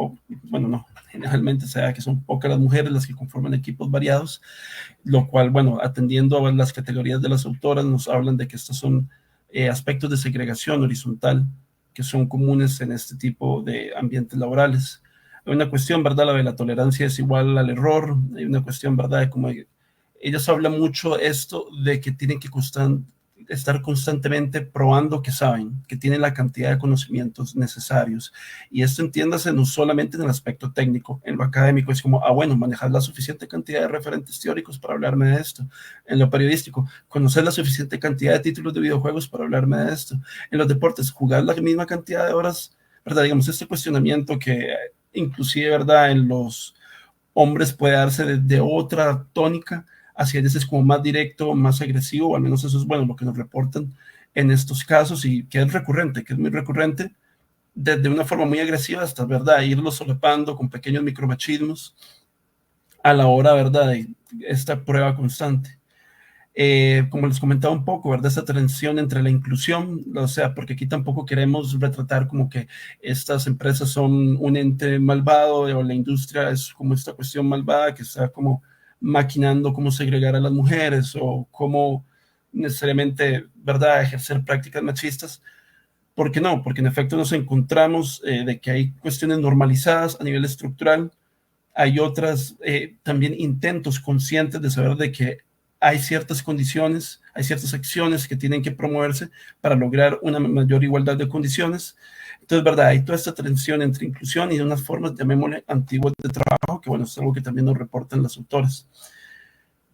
Speaker 4: generalmente se da que son pocas las mujeres las que conforman equipos variados, lo cual, bueno, atendiendo a las categorías de las autoras, nos hablan de que estos son aspectos de segregación horizontal que son comunes en este tipo de ambientes laborales. Hay una cuestión, ¿verdad? La de la tolerancia es igual al error. Hay una cuestión, ¿verdad? De cómo ellas hablan mucho esto de que tienen que estar constantemente probando que saben, que tienen la cantidad de conocimientos necesarios. Y esto entiéndase no solamente en el aspecto técnico, en lo académico es como, bueno, manejar la suficiente cantidad de referentes teóricos para hablarme de esto. En lo periodístico, conocer la suficiente cantidad de títulos de videojuegos para hablarme de esto. En los deportes, jugar la misma cantidad de horas, ¿verdad? Digamos, este cuestionamiento que inclusive, ¿verdad? En los hombres puede darse de otra tónica, hacia veces como más directo, más agresivo, o al menos eso es bueno lo que nos reportan en estos casos y que es recurrente, que es muy recurrente, desde una forma muy agresiva hasta, ¿verdad?, irlo solapando con pequeños micromachismos a la hora, ¿verdad?, de esta prueba constante. Como les comentaba un poco, ¿verdad? Esta tensión entre la inclusión, o sea, porque aquí tampoco queremos retratar como que estas empresas son un ente malvado o la industria es como esta cuestión malvada que está como maquinando cómo segregar a las mujeres o cómo necesariamente, ¿verdad?, ejercer prácticas machistas. ¿Por qué no? Porque en efecto nos encontramos de que hay cuestiones normalizadas a nivel estructural, hay otras también intentos conscientes de saber de que hay ciertas condiciones, hay ciertas acciones que tienen que promoverse para lograr una mayor igualdad de condiciones. Entonces, ¿verdad? Hay toda esta tensión entre inclusión y unas formas, llamémosle, antiguas de trabajo, que bueno, es algo que también nos reportan las autores.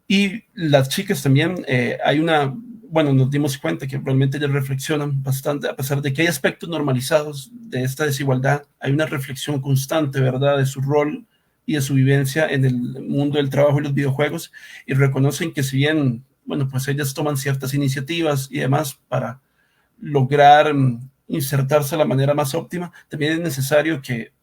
Speaker 4: Y las chicas también, hay una, bueno, nos dimos cuenta que realmente ellas reflexionan bastante, a pesar de que hay aspectos normalizados de esta desigualdad, hay una reflexión constante, ¿verdad?, de su rol y de su vivencia en el mundo del trabajo y los videojuegos, y reconocen que si bien, bueno, pues ellas toman ciertas iniciativas y demás para lograr insertarse de la manera más óptima, también es necesario que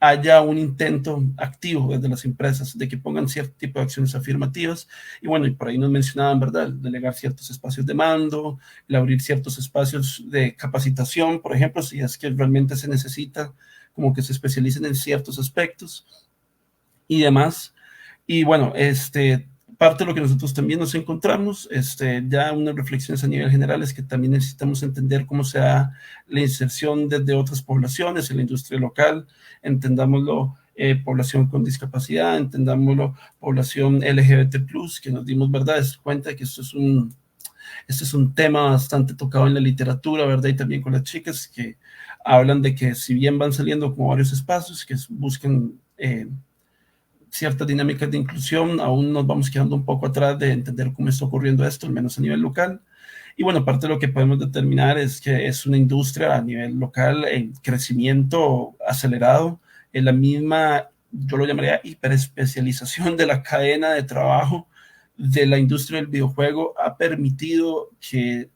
Speaker 4: haya un intento activo desde las empresas de que pongan cierto tipo de acciones afirmativas. Y bueno, y por ahí nos mencionaban, ¿verdad?, el delegar ciertos espacios de mando, el abrir ciertos espacios de capacitación, por ejemplo, si es que realmente se necesita como que se especialicen en ciertos aspectos y demás. Y bueno, parte de lo que nosotros también nos encontramos, ya unas reflexiones a nivel general es que también necesitamos entender cómo se da la inserción desde otras poblaciones en la industria local, entendámoslo, población con discapacidad, entendámoslo, población LGBT+, que nos dimos, ¿verdad?, cuenta de que esto es un tema bastante tocado en la literatura, ¿verdad?, y también con las chicas que hablan de que si bien van saliendo como varios espacios que buscan ciertas dinámicas de inclusión, aún nos vamos quedando un poco atrás de entender cómo está ocurriendo esto, al menos a nivel local. Y bueno, parte de lo que podemos determinar es que es una industria a nivel local en crecimiento acelerado, en la misma, yo lo llamaría hiperespecialización de la cadena de trabajo de la industria del videojuego ha permitido que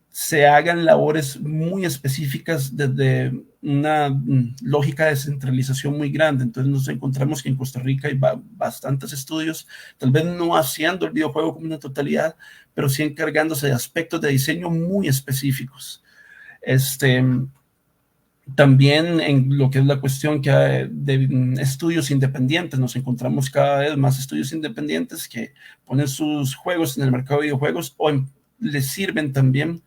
Speaker 4: se hagan labores muy específicas desde una lógica de descentralización muy grande. Entonces nos encontramos que en Costa Rica hay bastantes estudios, tal vez no haciendo el videojuego como una totalidad, pero sí encargándose de aspectos de diseño muy específicos. También en lo que es la cuestión que hay de estudios independientes, nos encontramos cada vez más estudios independientes que ponen sus juegos en el mercado de videojuegos o les sirven también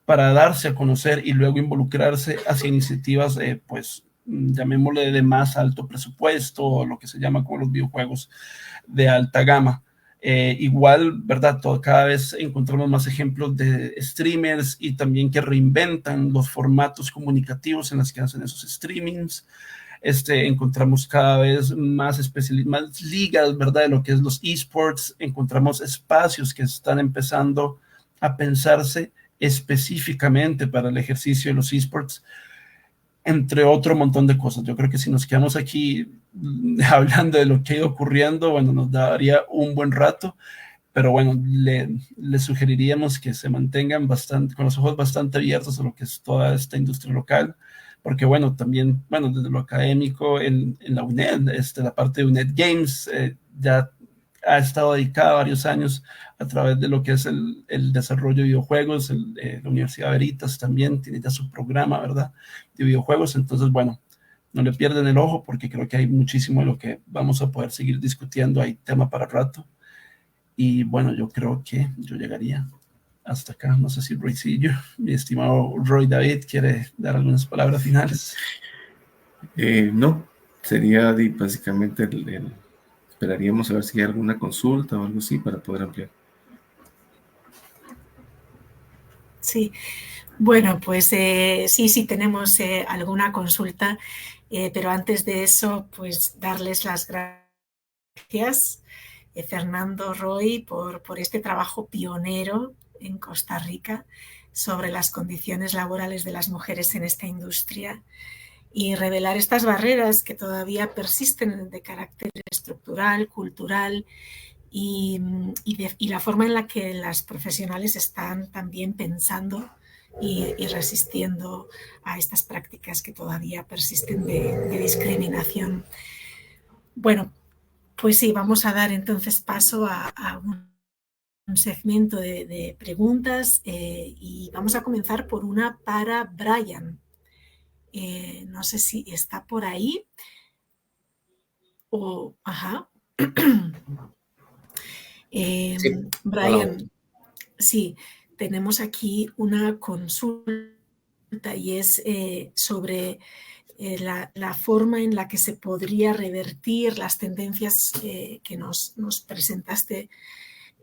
Speaker 4: para darse a conocer y luego involucrarse hacia iniciativas, pues llamémosle de más alto presupuesto, o lo que se llama como los videojuegos de alta gama. Igual, ¿verdad? Cada vez encontramos más ejemplos de streamers y también que reinventan los formatos comunicativos en los que hacen esos streamings. Encontramos cada vez más ligas, ¿verdad?, de lo que es los esports. Encontramos espacios que están empezando a pensarse específicamente para el ejercicio de los esports, entre otro montón de cosas. Yo creo que si nos quedamos aquí hablando de lo que ha ido ocurriendo, bueno, nos daría un buen rato, pero bueno, le sugeriríamos que se mantengan bastante, con los ojos bastante abiertos a lo que es toda esta industria local, porque bueno, también, bueno, desde lo académico en la UNED, la parte de UNED Games, ya ha estado dedicada varios años a través de lo que es el desarrollo de videojuegos. La Universidad Veritas también tiene ya su programa, ¿verdad?, de videojuegos. Entonces, bueno, no le pierden el ojo porque creo que hay muchísimo de lo que vamos a poder seguir discutiendo. Hay tema para rato. Y bueno, yo creo que yo llegaría hasta acá. No sé si Roycillo, mi estimado Roy David, quiere dar algunas palabras finales.
Speaker 3: No, sería básicamente esperaríamos a ver si hay alguna consulta o algo así para poder ampliar.
Speaker 1: Sí, bueno, pues sí, tenemos alguna consulta, pero antes de eso, pues darles las gracias, Fernando, Roy, por este trabajo pionero en Costa Rica sobre las condiciones laborales de las mujeres en esta industria y revelar estas barreras que todavía persisten de carácter estructural, cultural y la forma en la que las profesionales están también pensando y resistiendo a estas prácticas que todavía persisten de discriminación. Bueno, pues sí, vamos a dar entonces paso a un segmento de preguntas y vamos a comenzar por una para Brian. No sé si está por ahí o... Ajá.
Speaker 2: Sí, hola.
Speaker 1: Brian, sí, tenemos aquí una consulta y es sobre la forma en la que se podría revertir las tendencias que nos presentaste,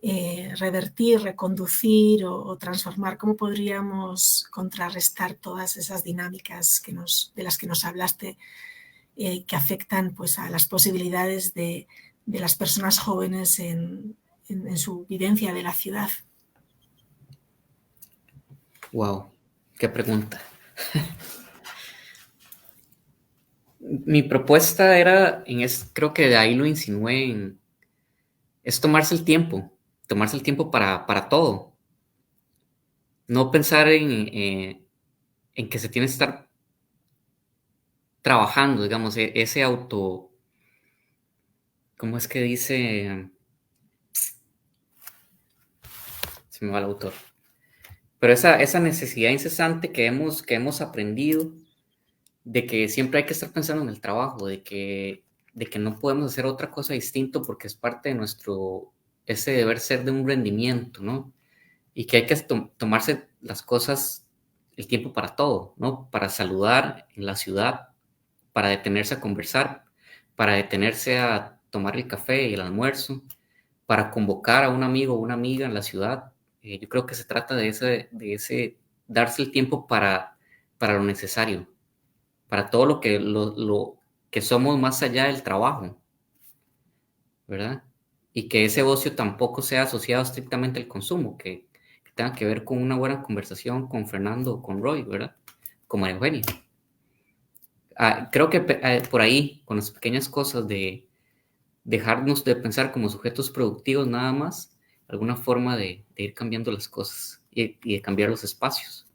Speaker 1: revertir, reconducir o transformar. ¿Cómo podríamos contrarrestar todas esas dinámicas de las que nos hablaste que afectan pues, a las posibilidades de las personas jóvenes en su vivencia de la ciudad?
Speaker 2: Wow, qué pregunta. Mi propuesta era, creo que de ahí lo insinué, es tomarse el tiempo para todo. No pensar en que se tiene que estar trabajando, digamos, ese auto, ¿cómo es que dice? Se me va el autor. Pero esa necesidad incesante que hemos aprendido de que siempre hay que estar pensando en el trabajo, de que no podemos hacer otra cosa distinto porque es parte de ese deber ser de un rendimiento, ¿no? Y que hay que tomarse las cosas, el tiempo para todo, ¿no? Para saludar en la ciudad, para detenerse a conversar, para detenerse a tomar el café y el almuerzo, para convocar a un amigo o una amiga en la ciudad. Yo creo que se trata de ese darse el tiempo para lo necesario, para todo lo que somos más allá del trabajo, ¿verdad? Y que ese ocio tampoco sea asociado estrictamente al consumo, que tenga que ver con una buena conversación con Fernando o con Roy, ¿verdad? Como Eugenia. Creo que por ahí, con las pequeñas cosas de dejarnos de pensar como sujetos productivos nada más, alguna forma de ir cambiando las cosas y de cambiar los espacios,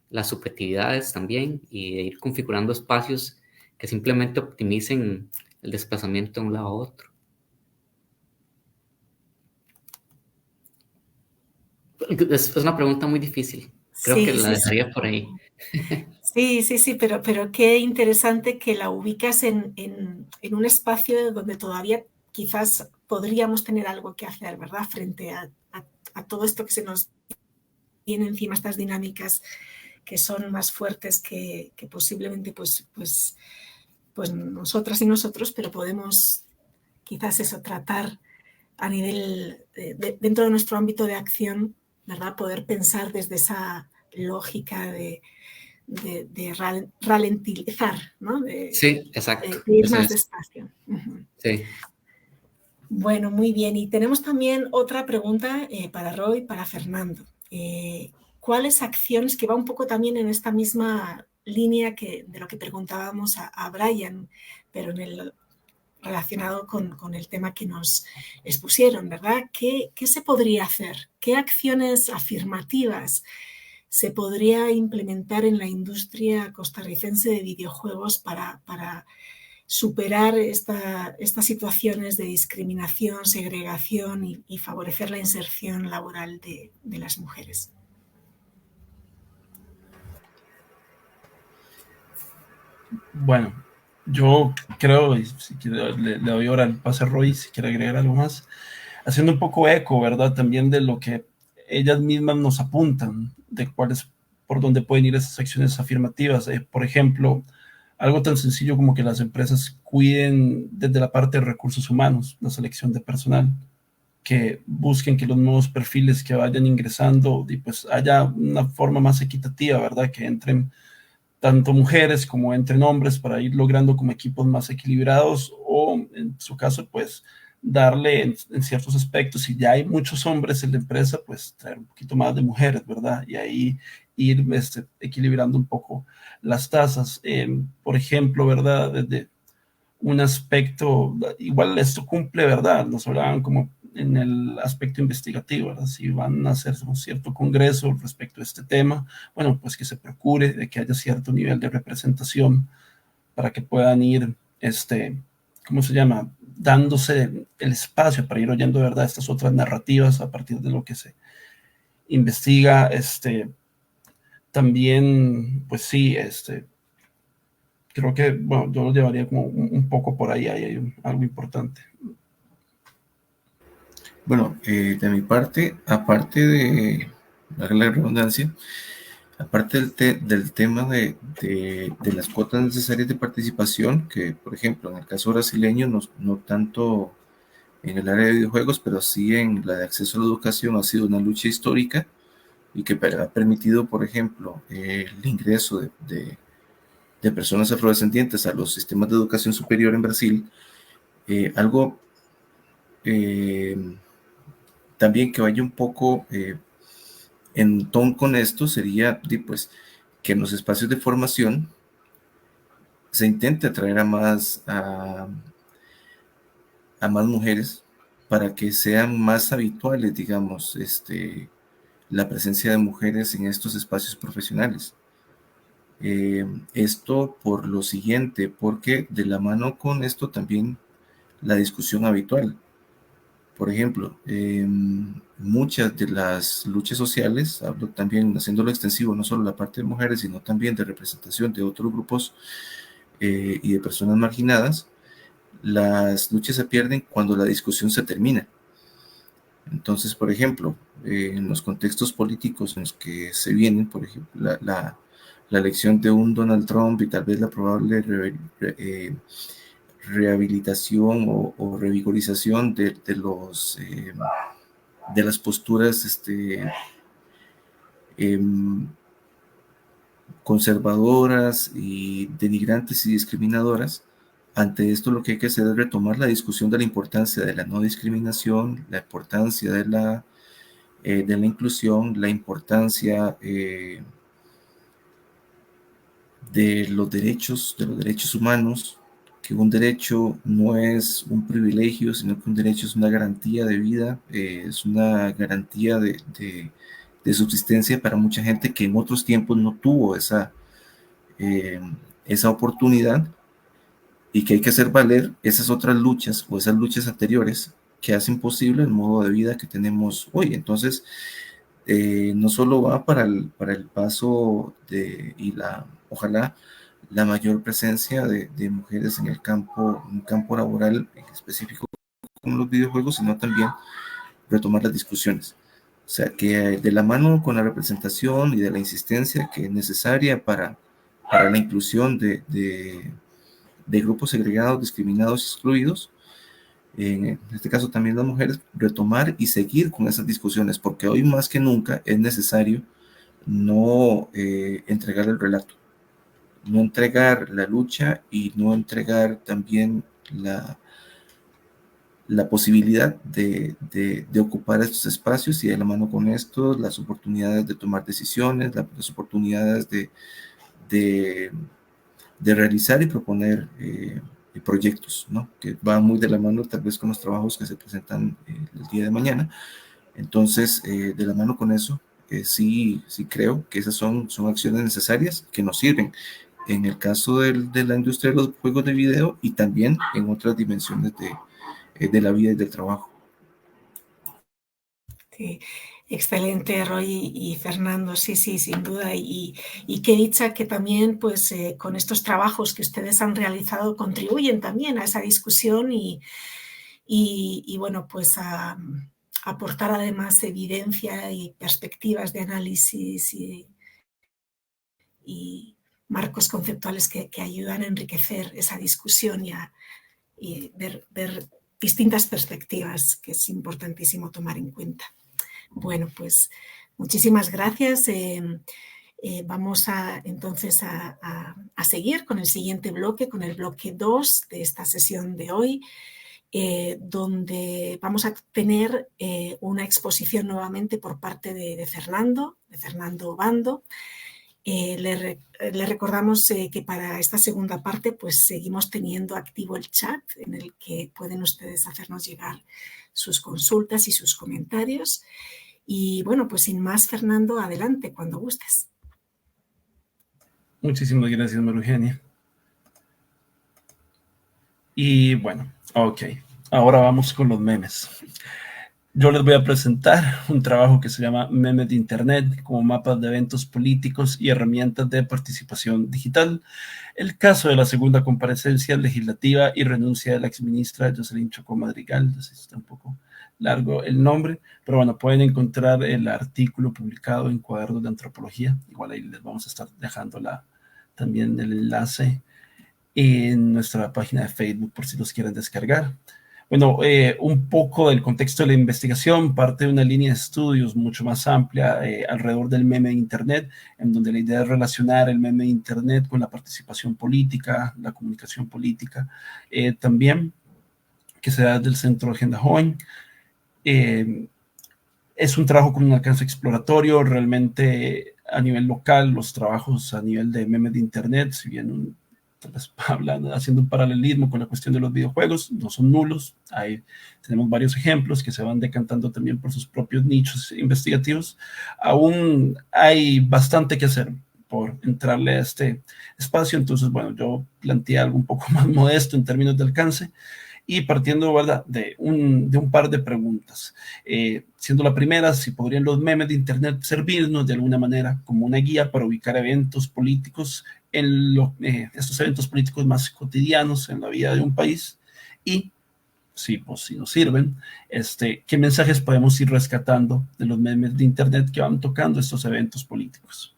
Speaker 2: las subjetividades también, y de ir configurando espacios que simplemente optimicen el desplazamiento de un lado a otro. Es una pregunta muy difícil. Creo que
Speaker 1: Sí,
Speaker 2: la
Speaker 1: sí, sí.
Speaker 2: dejaría por ahí.
Speaker 1: Sí, pero qué interesante que la ubicas en un espacio donde todavía quizás podríamos tener algo que hacer, ¿verdad? Frente a todo esto que se nos viene encima, estas dinámicas que son más fuertes que posiblemente pues nosotras y nosotros, pero podemos quizás eso, tratar a nivel, dentro de nuestro ámbito de acción, ¿verdad? Poder pensar desde esa lógica de ralentizar, ¿no?
Speaker 2: Sí, exacto.
Speaker 1: De ir
Speaker 2: Eso
Speaker 1: más
Speaker 2: es.
Speaker 1: despacio. Uh-huh.
Speaker 2: Sí.
Speaker 1: Bueno, muy bien. Y tenemos también otra pregunta para Roy, para Fernando. ¿Cuáles acciones, que va un poco también en esta misma línea de lo que preguntábamos a Brian, pero relacionado con el tema que nos expusieron, ¿verdad? ¿Qué se podría hacer? ¿Qué acciones afirmativas se podría implementar en la industria costarricense de videojuegos para superar estas situaciones de discriminación, segregación y favorecer la inserción laboral de las mujeres?
Speaker 4: Bueno, yo creo, y si quiere, le doy ahora el pase a Roy si quiere agregar algo más, haciendo un poco eco, ¿verdad? También de lo que ellas mismas nos apuntan, de cuáles, por dónde pueden ir esas acciones afirmativas. Por ejemplo, algo tan sencillo como que las empresas cuiden desde la parte de recursos humanos, la selección de personal. que busquen que los nuevos perfiles que vayan ingresando y pues haya una forma más equitativa, ¿verdad? Que entren tanto mujeres como entren hombres para ir logrando como equipos más equilibrados o en su caso pues darle en ciertos aspectos, si ya hay muchos hombres en la empresa, pues traer un poquito más de mujeres, ¿verdad? Y ahí ir equilibrando un poco las tasas. Por ejemplo, ¿verdad? Desde un aspecto, igual esto cumple, ¿verdad? Nos hablaban como en el aspecto investigativo, ¿verdad? Si van a hacer un cierto congreso respecto a este tema, bueno, pues que se procure de que haya cierto nivel de representación para que puedan ir, ¿cómo se llama? Dándose el espacio para ir oyendo, ¿verdad? Estas otras narrativas a partir de lo que se investiga, también, pues sí, creo que, bueno, yo lo llevaría como un poco por ahí hay algo importante.
Speaker 3: Bueno, de mi parte, aparte de, darle la redundancia, aparte del tema de las cuotas necesarias de participación, que por ejemplo en el caso brasileño no tanto en el área de videojuegos, pero sí en la de acceso a la educación ha sido una lucha histórica y que ha permitido, por ejemplo, el ingreso de personas afrodescendientes a los sistemas de educación superior en Brasil. Algo también que vaya un poco en ton con esto sería pues, que en los espacios de formación se intente atraer a más mujeres para que sean más habituales, digamos, la presencia de mujeres en estos espacios profesionales. Esto por lo siguiente, porque de la mano con esto también la discusión habitual. Por ejemplo, muchas de las luchas sociales, hablo también haciéndolo extensivo, no solo la parte de mujeres, sino también de representación de otros grupos y de personas marginadas, las luchas se pierden cuando la discusión se termina. Entonces, por ejemplo, en los contextos políticos en los que se vienen, por ejemplo, la elección de un Donald Trump y tal vez la probable rehabilitación o revigorización de las posturas conservadoras y denigrantes y discriminadoras. Ante esto lo que hay que hacer es retomar la discusión de la importancia de la no discriminación, la importancia de la inclusión, la importancia de los derechos humanos, que un derecho no es un privilegio, sino que un derecho es una garantía de vida, es una garantía de subsistencia para mucha gente que en otros tiempos no tuvo esa oportunidad, y que hay que hacer valer esas otras luchas o esas luchas anteriores que hacen posible el modo de vida que tenemos hoy. Entonces, no solo va para el paso ojalá la mayor presencia de mujeres en el campo laboral, en específico con los videojuegos, sino también retomar las discusiones. O sea, que de la mano con la representación y de la insistencia que es necesaria para la inclusión de grupos segregados, discriminados y excluidos, en este caso también las mujeres, retomar y seguir con esas discusiones, porque hoy más que nunca es necesario no entregar el relato, no entregar la lucha y no entregar también la posibilidad de ocupar estos espacios, y de la mano con esto las oportunidades de tomar decisiones, las oportunidades de realizar y proponer proyectos, ¿no? Que van muy de la mano tal vez con los trabajos que se presentan el día de mañana. Entonces, de la mano con eso, sí creo que esas son acciones necesarias que nos sirven en el caso de la industria de los juegos de video y también en otras dimensiones de la vida y del trabajo.
Speaker 1: Sí, excelente, Roy y Fernando, sí, sin duda. Y qué dicha que también, pues, con estos trabajos que ustedes han realizado contribuyen también a esa discusión y bueno, pues a aportar además evidencia y perspectivas de análisis y marcos conceptuales que ayudan a enriquecer esa discusión y ver distintas perspectivas que es importantísimo tomar en cuenta. Bueno, pues muchísimas gracias. Vamos entonces a seguir con el siguiente bloque, con el bloque 2 de esta sesión de hoy, donde vamos a tener una exposición nuevamente por parte de Fernando Obando. Le recordamos que para esta segunda parte pues seguimos teniendo activo el chat en el que pueden ustedes hacernos llegar sus consultas y sus comentarios. Y bueno, pues sin más, Fernando, adelante, cuando gustes.
Speaker 4: Muchísimas gracias, María Eugenia. Y bueno, ok, ahora vamos con los memes. Yo les voy a presentar un trabajo que se llama Memes de Internet como mapas de eventos políticos y herramientas de participación digital. El caso de la segunda comparecencia legislativa y renuncia de la exministra Jocelyn Chacón Madrigal. Entonces está un poco largo el nombre, pero bueno, pueden encontrar el artículo publicado en Cuadernos de Antropología. Igual ahí les vamos a estar dejando también el enlace en nuestra página de Facebook por si los quieren descargar. Bueno, un poco del contexto de la investigación parte de una línea de estudios mucho más amplia alrededor del meme de Internet, en donde la idea es relacionar el meme de Internet con la participación política, la comunicación política, también que se da desde el Centro Agenda Joven. Es un trabajo con un alcance exploratorio, realmente a nivel local, los trabajos a nivel de meme de Internet, si bien haciendo un paralelismo con la cuestión de los videojuegos, no son nulos. Ahí tenemos varios ejemplos que se van decantando también por sus propios nichos investigativos. Aún hay bastante que hacer por entrarle a este espacio, entonces, bueno, yo planteé algo un poco más modesto en términos de alcance y partiendo, ¿verdad?, de un par de preguntas. Siendo la primera, si podrían los memes de Internet servirnos de alguna manera como una guía para ubicar eventos políticos en estos eventos políticos más cotidianos en la vida de un país, y si nos sirven, ¿qué mensajes podemos ir rescatando de los memes de Internet que van tocando estos eventos políticos?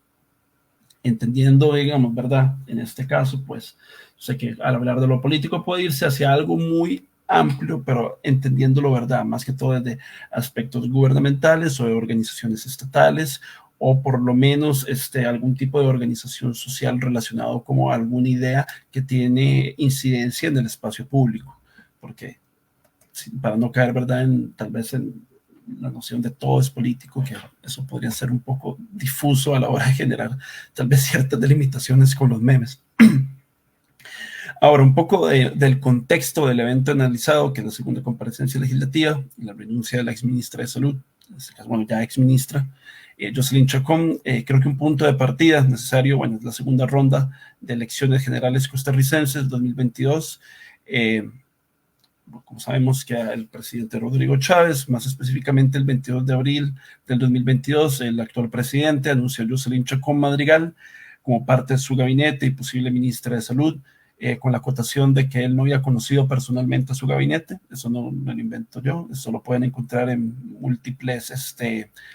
Speaker 4: Entendiendo, digamos, ¿verdad? En este caso, pues, sé que al hablar de lo político puede irse hacia algo muy amplio, pero entendiéndolo, ¿verdad?, más que todo desde aspectos gubernamentales o de organizaciones estatales, o por lo menos algún tipo de organización social relacionado como alguna idea que tiene incidencia en el espacio público, porque para no caer, ¿verdad?, tal vez en la noción de todo es político, que eso podría ser un poco difuso a la hora de generar tal vez ciertas delimitaciones con los memes. Ahora, un poco del contexto del evento analizado, que es la segunda comparecencia legislativa y la renuncia de la exministra de Salud, en este caso, bueno, ya exministra, Jocelyn Chacón. Creo que un punto de partida necesario, bueno, es la segunda ronda de elecciones generales costarricenses 2022. Como sabemos que el presidente Rodrigo Chávez, más específicamente el 22 de abril del 2022, el actual presidente anunció a Jocelyn Chacón Madrigal como parte de su gabinete y posible ministra de Salud, con la acotación de que él no había conocido personalmente a su gabinete. Eso no lo invento yo, eso lo pueden encontrar en múltiples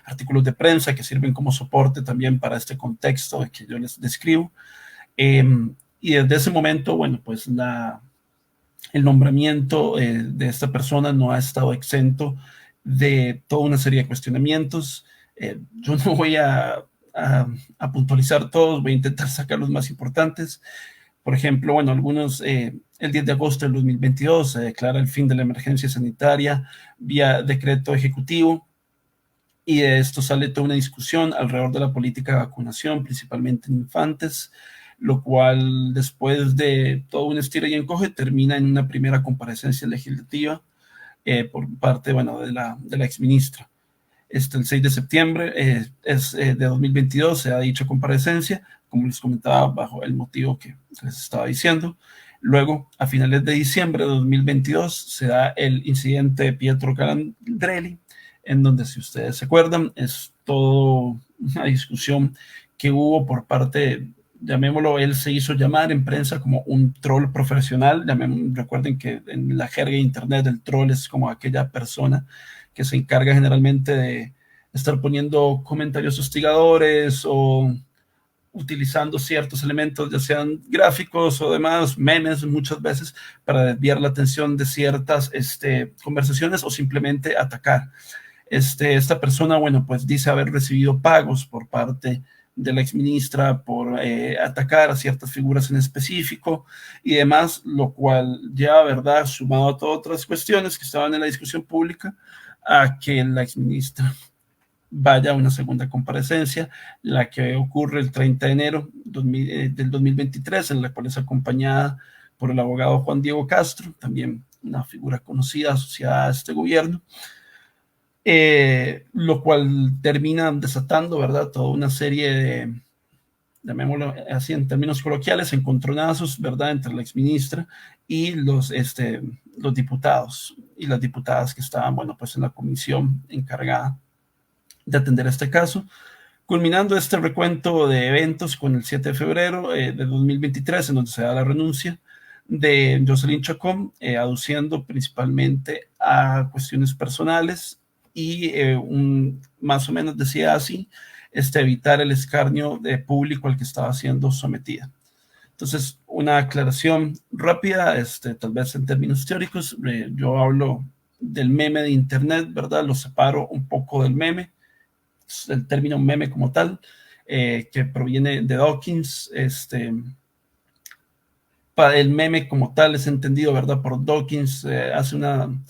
Speaker 4: artículos de prensa que sirven como soporte también para este contexto que yo les describo. Y desde ese momento, bueno, pues el nombramiento de esta persona no ha estado exento de toda una serie de cuestionamientos. Yo no voy a puntualizar todos, voy a intentar sacar los más importantes. Por ejemplo, bueno, algunos, el 10 de agosto del 2022 se declara el fin de la emergencia sanitaria vía decreto ejecutivo, y de esto sale toda una discusión alrededor de la política de vacunación, principalmente en infantes, lo cual después de todo un estira y encoge termina en una primera comparecencia legislativa por parte, bueno, de la exministra. El 6 de septiembre de 2022 se ha dicho comparecencia, como les comentaba, bajo el motivo que les estaba diciendo. Luego, a finales de diciembre de 2022, se da el incidente de Pietro Calandrelli, en donde, si ustedes se acuerdan, es toda una discusión que hubo por parte, llamémoslo, él se hizo llamar en prensa como un troll profesional. Recuerden que en la jerga de internet el troll es como aquella persona que se encarga generalmente de estar poniendo comentarios hostigadores o utilizando ciertos elementos, ya sean gráficos o demás, memes muchas veces, para desviar la atención de ciertas conversaciones o simplemente atacar. Esta persona, bueno, pues dice haber recibido pagos por parte de la exministra por atacar a ciertas figuras en específico y demás, lo cual ya, ¿verdad?, sumado a todas otras cuestiones que estaban en la discusión pública, a que la exministra vaya a una segunda comparecencia, la que ocurre el 30 de enero del 2023, en la cual es acompañada por el abogado Juan Diego Castro, también una figura conocida asociada a este gobierno, lo cual termina desatando, ¿verdad?, toda una serie de, llamémoslo así en términos coloquiales, encontronazos, ¿verdad?, entre la exministra y los diputados y las diputadas que estaban, bueno, pues en la comisión encargada de atender este caso, culminando este recuento de eventos con el 7 de febrero de 2023, en donde se da la renuncia de Jocelyn Chacón, aduciendo principalmente a cuestiones personales y más o menos decía así, evitar el escarnio público al que estaba siendo sometida. Entonces, una aclaración rápida, tal vez en términos teóricos, yo hablo del meme de Internet, ¿verdad? Lo separo un poco del meme, el término meme como tal, que proviene de Dawkins. Para el meme como tal es entendido, ¿verdad?, por Dawkins, hace un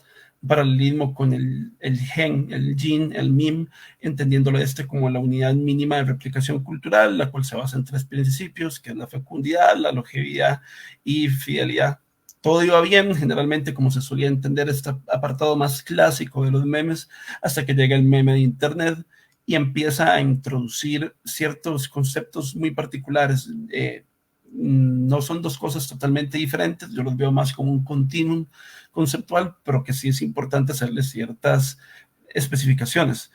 Speaker 4: paralelismo con el gene, el meme, entendiéndolo como la unidad mínima de replicación cultural, la cual se basa en 3 principios, que es la fecundidad, la longevidad y fidelidad. Todo iba bien, generalmente, como se solía entender este apartado más clásico de los memes, hasta que llega el meme de Internet y empieza a introducir ciertos conceptos muy particulares. No son 2 cosas totalmente diferentes, yo los veo más como un continuum conceptual, pero que sí es importante hacerle ciertas especificaciones.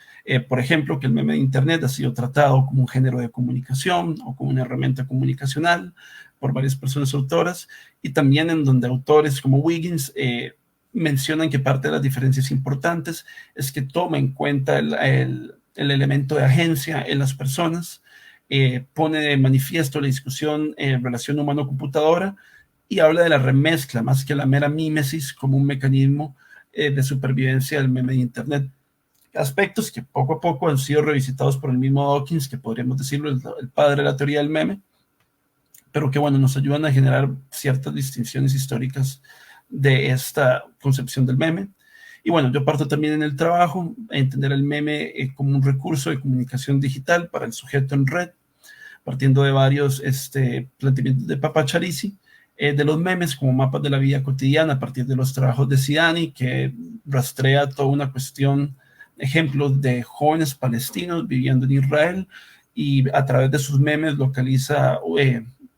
Speaker 4: Por ejemplo, que el meme de Internet ha sido tratado como un género de comunicación o como una herramienta comunicacional por varias personas autoras, y también en donde autores como Wiggins mencionan que parte de las diferencias importantes es que toma en cuenta el elemento de agencia en las personas, pone de manifiesto la discusión en relación humano-computadora y habla de la remezcla más que la mera mímesis como un mecanismo de supervivencia del meme de Internet. Aspectos que poco a poco han sido revisitados por el mismo Dawkins, que podríamos decirlo el padre de la teoría del meme, pero que, bueno, nos ayudan a generar ciertas distinciones históricas de esta concepción del meme. Y bueno, yo parto también en el trabajo a entender el meme como un recurso de comunicación digital para el sujeto en red, partiendo de varios planteamientos de Papacharici, de los memes como mapas de la vida cotidiana a partir de los trabajos de Zidani, que rastrea toda una cuestión, ejemplos de jóvenes palestinos viviendo en Israel y a través de sus memes localiza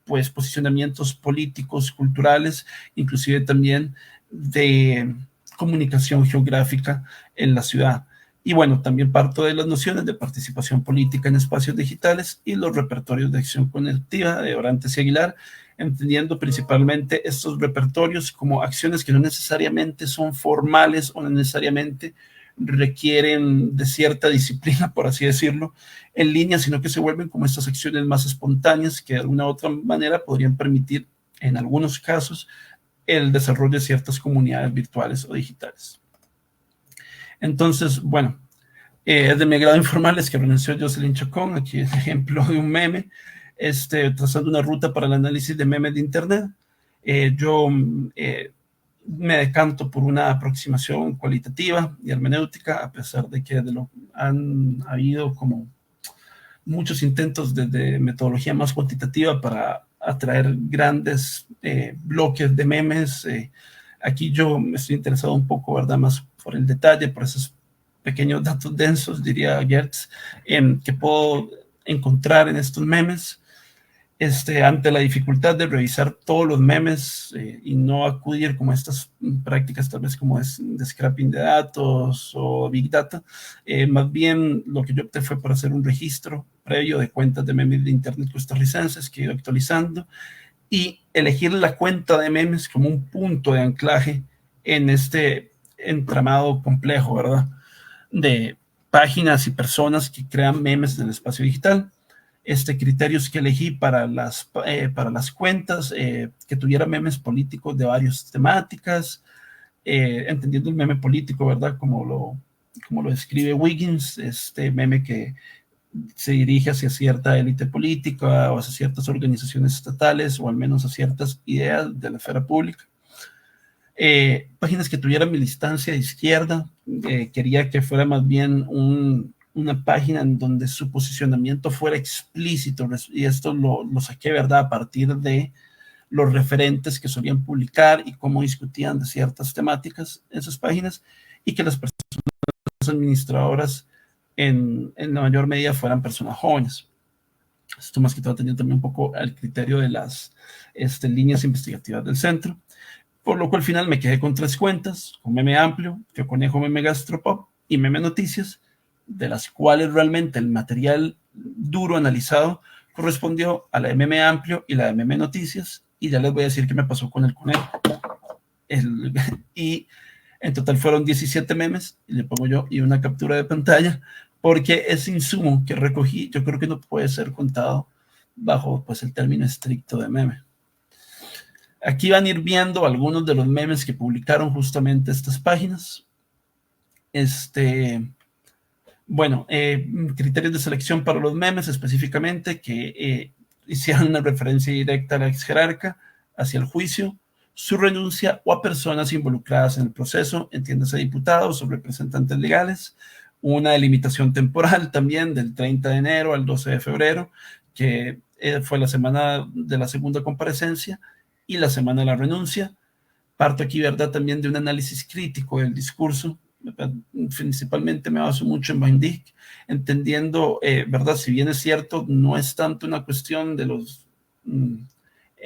Speaker 4: pues posicionamientos políticos, culturales, inclusive también de comunicación geográfica en la ciudad. Y bueno, también parto de las nociones de participación política en espacios digitales y los repertorios de acción colectiva de Orantes y Aguilar, entendiendo principalmente estos repertorios como acciones que no necesariamente son formales o no necesariamente requieren de cierta disciplina, por así decirlo, en línea, sino que se vuelven como estas acciones más espontáneas que de alguna u otra manera podrían permitir, en algunos casos, el desarrollo de ciertas comunidades virtuales o digitales. Entonces, bueno, es de mi agrado informarles que renunció Jocelyn Chacón, aquí es ejemplo de un meme, trazando una ruta para el análisis de memes de Internet. Yo me decanto por una aproximación cualitativa y hermenéutica, a pesar de que han habido como muchos intentos de metodología más cuantitativa para atraer grandes bloques de memes. Aquí yo me estoy interesado un poco, ¿verdad?, más por el detalle, por esos pequeños datos densos, diría Gertz, que puedo encontrar en estos memes. Ante la dificultad de revisar todos los memes y no acudir como a estas prácticas tal vez como de scrapping de datos o Big Data, más bien lo que yo opté fue para hacer un registro previo de cuentas de memes de Internet costarricenses que he ido actualizando y elegir la cuenta de memes como un punto de anclaje en este entramado complejo, ¿verdad?, de páginas y personas que crean memes en el espacio digital. criterios que elegí para las cuentas, que tuviera memes políticos de varias temáticas, entendiendo el meme político, ¿verdad? Como lo describe Wiggins, meme que se dirige hacia cierta élite política o hacia ciertas organizaciones estatales o al menos a ciertas ideas de la esfera pública. Páginas que tuvieran militancia de izquierda, quería que fuera más bien una página en donde su posicionamiento fuera explícito, y esto lo saqué, ¿verdad?, a partir de los referentes que solían publicar y cómo discutían de ciertas temáticas en sus páginas, y que las personas administradoras en la mayor medida fueran personas jóvenes. Esto más que todo teniendo también un poco al criterio de las líneas investigativas del centro, por lo cual al final me quedé con 3 cuentas, con Meme Amplio, Yo Conejo, Meme Gastropop y Meme Noticias, de las cuales realmente el material duro analizado correspondió a la de Meme Amplio y la de Meme Noticias, y ya les voy a decir qué me pasó con el conejo. Y en total fueron 17 memes, y le pongo yo y una captura de pantalla, porque ese insumo que recogí yo creo que no puede ser contado bajo pues el término estricto de meme. Aquí van a ir viendo algunos de los memes que publicaron justamente estas páginas. Bueno, criterios de selección para los memes específicamente que hicieran una referencia directa a la ex jerarca, hacia el juicio, su renuncia o a personas involucradas en el proceso, entiéndase diputados o representantes legales, una delimitación temporal también del 30 de enero al 12 de febrero, que fue la semana de la segunda comparecencia y la semana de la renuncia. Parto aquí, ¿verdad?, también de un análisis crítico del discurso. Principalmente me baso mucho en Van Dijk, entendiendo, ¿verdad?, si bien es cierto, no es tanto una cuestión de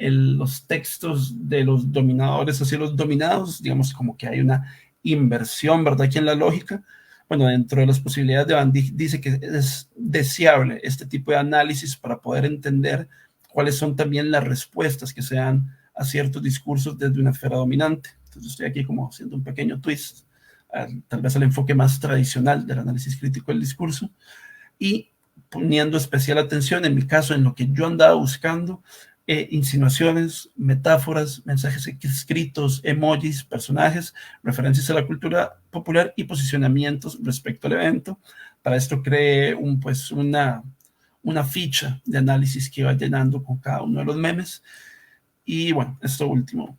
Speaker 4: los textos de los dominadores hacia los dominados, digamos como que hay una inversión, ¿verdad?, aquí en la lógica. Bueno, dentro de las posibilidades de Van Dijk dice que es deseable este tipo de análisis para poder entender cuáles son también las respuestas que se dan a ciertos discursos desde una esfera dominante. Entonces estoy aquí como haciendo un pequeño twist, tal vez al enfoque más tradicional del análisis crítico del discurso, y poniendo especial atención, en mi caso, en lo que yo andaba buscando, insinuaciones, metáforas, mensajes escritos, emojis, personajes, referencias a la cultura popular y posicionamientos respecto al evento. Para esto creé una ficha de análisis que iba llenando con cada uno de los memes. Y bueno, esto último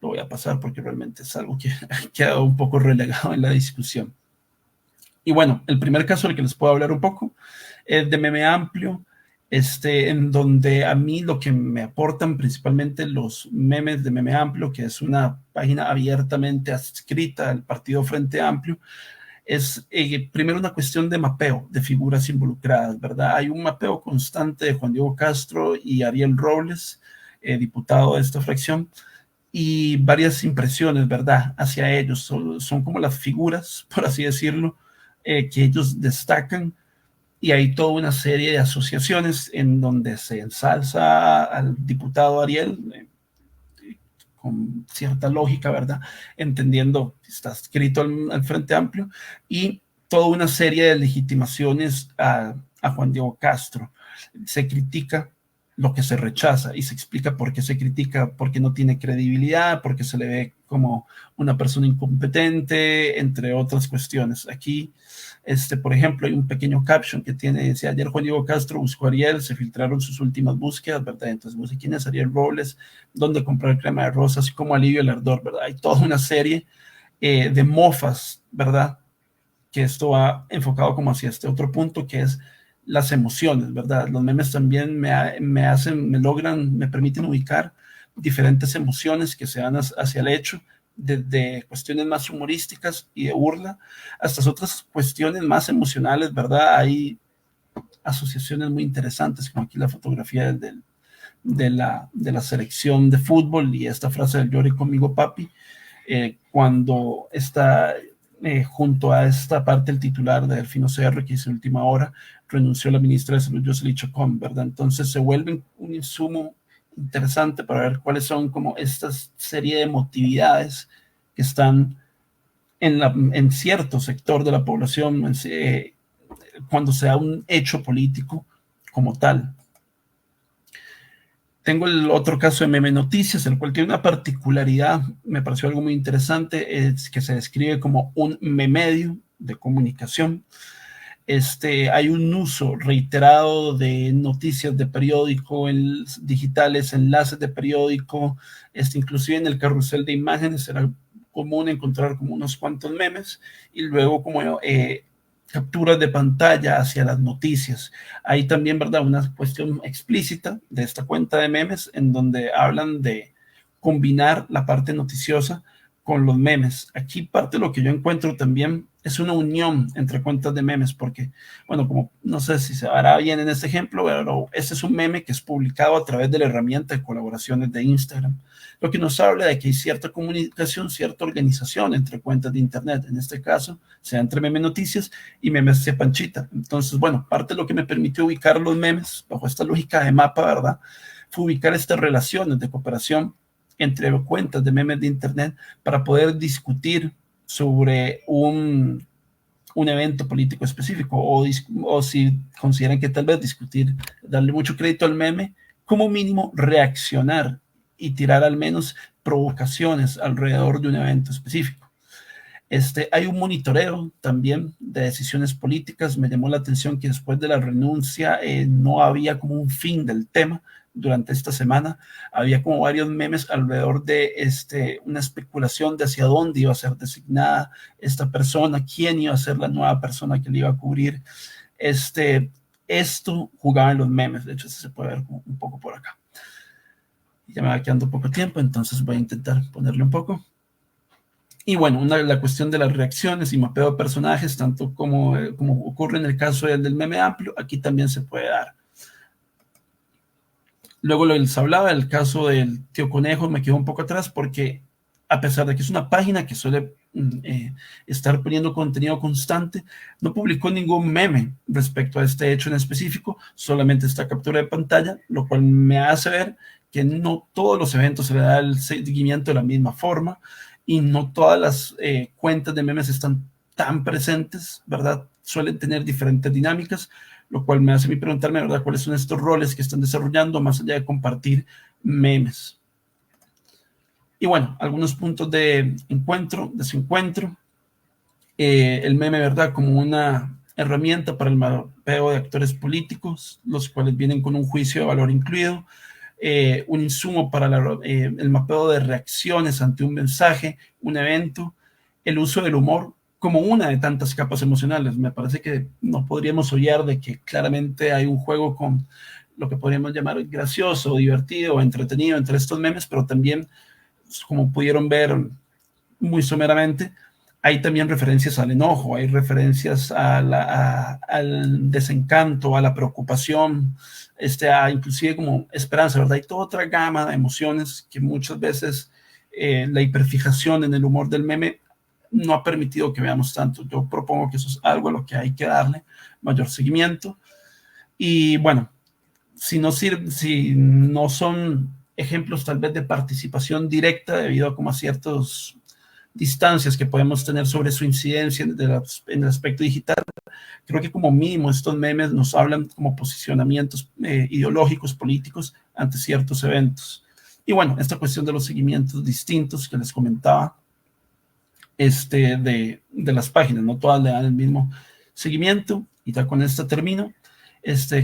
Speaker 4: lo voy a pasar porque realmente es algo que ha quedado un poco relegado en la discusión. Y bueno, el primer caso del que les puedo hablar un poco es de Meme Amplio, en donde a mí lo que me aportan principalmente los memes de Meme Amplio, que es una página abiertamente adscrita al Partido Frente Amplio, es primero una cuestión de mapeo de figuras involucradas, ¿verdad? Hay un mapeo constante de Juan Diego Castro y Ariel Robles, diputado de esta fracción, y varias impresiones, ¿verdad?, hacia ellos. Son como las figuras, por así decirlo, que ellos destacan, y hay toda una serie de asociaciones en donde se ensalza al diputado Ariel, con cierta lógica, ¿verdad?, entendiendo que está escrito al Frente Amplio, y toda una serie de legitimaciones a Juan Diego Castro. Se critica lo que se rechaza y se explica por qué se critica, porque no tiene credibilidad, porque se le ve como una persona incompetente, entre otras cuestiones. Aquí, por ejemplo, hay un pequeño caption que dice: ayer Juan Diego Castro buscó a Ariel, se filtraron sus últimas búsquedas, ¿verdad? Entonces, busqué quién es Ariel Robles, dónde comprar crema de rosas, cómo alivio el ardor, ¿verdad? Hay toda una serie de mofas, ¿verdad?, que esto va enfocado como hacia este otro punto, que es las emociones, ¿verdad? Los memes también me permiten ubicar diferentes emociones que se dan hacia el hecho, desde cuestiones más humorísticas y de burla hasta otras cuestiones más emocionales, ¿verdad? Hay asociaciones muy interesantes, como aquí la fotografía de la selección de fútbol y esta frase del "llore conmigo papi", cuando está junto a esta parte el titular de Delfino CR, que dice: última hora, renunció la ministra de Salud, Jocelyn Chacón, ¿verdad? Entonces se vuelve un insumo interesante para ver cuáles son como esta serie de emotividades que están en cierto sector de la población cuando se da un hecho político como tal. Tengo el otro caso de Meme Noticias, el cual tiene una particularidad, me pareció algo muy interesante, es que se describe como un medio de comunicación. Hay un uso reiterado de noticias de periódico digitales, enlaces de periódico, inclusive en el carrusel de imágenes era común encontrar como unos cuantos memes y luego como capturas de pantalla hacia las noticias. Hay también, ¿verdad?, una cuestión explícita de esta cuenta de memes en donde hablan de combinar la parte noticiosa con los memes. Aquí parte de lo que yo encuentro también es una unión entre cuentas de memes, porque, bueno, como no sé si se hará bien en este ejemplo, pero este es un meme que es publicado a través de la herramienta de colaboraciones de Instagram, lo que nos habla de que hay cierta comunicación, cierta organización entre cuentas de Internet, en este caso, sea entre Meme Noticias y Memes de Panchita. Entonces, bueno, parte de lo que me permitió ubicar los memes, bajo esta lógica de mapa, ¿verdad?, fue ubicar estas relaciones de cooperación entre cuentas de memes de Internet para poder discutir sobre un evento político específico o si consideran que tal vez discutir, darle mucho crédito al meme, como mínimo reaccionar y tirar al menos provocaciones alrededor de un evento específico. Hay un monitoreo también de decisiones políticas. Me llamó la atención que después de la renuncia no había como un fin del tema. Durante esta semana había como varios memes alrededor de una especulación de hacia dónde iba a ser designada esta persona, quién iba a ser la nueva persona que le iba a cubrir. Esto jugaba en los memes. De hecho, se puede ver un poco por acá. Ya me va quedando poco tiempo, entonces voy a intentar ponerle un poco. Y bueno, la cuestión de las reacciones y mapeo de personajes, tanto como ocurre en el caso del meme amplio, aquí también se puede dar. Luego les hablaba del caso del tío Conejo, me quedo un poco atrás porque a pesar de que es una página que suele estar poniendo contenido constante, no publicó ningún meme respecto a este hecho en específico, solamente esta captura de pantalla, lo cual me hace ver que no todos los eventos se le da el seguimiento de la misma forma y no todas las cuentas de memes están tan presentes, ¿verdad? Suelen tener diferentes dinámicas, lo cual me hace a mí preguntarme, ¿verdad?, cuáles son estos roles que están desarrollando más allá de compartir memes. Y bueno, algunos puntos de desencuentro. El meme, ¿verdad?, como una herramienta para el mapeo de actores políticos, los cuales vienen con un juicio de valor incluido. Un insumo para el mapeo de reacciones ante un mensaje, un evento, el uso del humor como una de tantas capas emocionales. Me parece que no podríamos obviar de que claramente hay un juego con lo que podríamos llamar gracioso, divertido o entretenido entre estos memes, pero también, como pudieron ver muy someramente, hay también referencias al enojo, hay referencias al desencanto, a la preocupación, inclusive como esperanza, ¿verdad? Hay toda otra gama de emociones que muchas veces la hiperfijación en el humor del meme no ha permitido que veamos tanto. Yo propongo que eso es algo a lo que hay que darle mayor seguimiento. Y bueno, si no son ejemplos tal vez de participación directa debido a como a ciertas distancias que podemos tener sobre su incidencia en el aspecto digital, creo que como mínimo estos memes nos hablan como posicionamientos ideológicos, políticos ante ciertos eventos. Y bueno, esta cuestión de los seguimientos distintos que les comentaba, de las páginas, no todas le dan el mismo seguimiento, y ya con esto termino.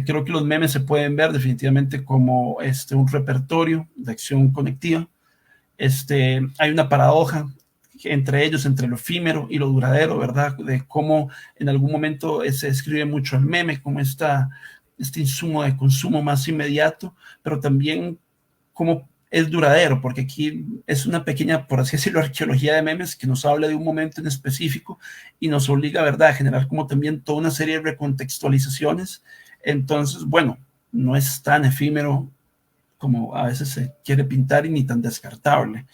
Speaker 4: Creo que los memes se pueden ver definitivamente como un repertorio de acción conectiva. Hay una paradoja entre ellos, entre lo efímero y lo duradero, ¿verdad? De cómo en algún momento se describe mucho el meme como este insumo de consumo más inmediato, pero también cómo es duradero, porque aquí es una pequeña, por así decirlo, arqueología de memes que nos habla de un momento en específico y nos obliga, ¿verdad?, a generar como también toda una serie de recontextualizaciones. Entonces, bueno, no es tan efímero como a veces se quiere pintar y ni tan descartable.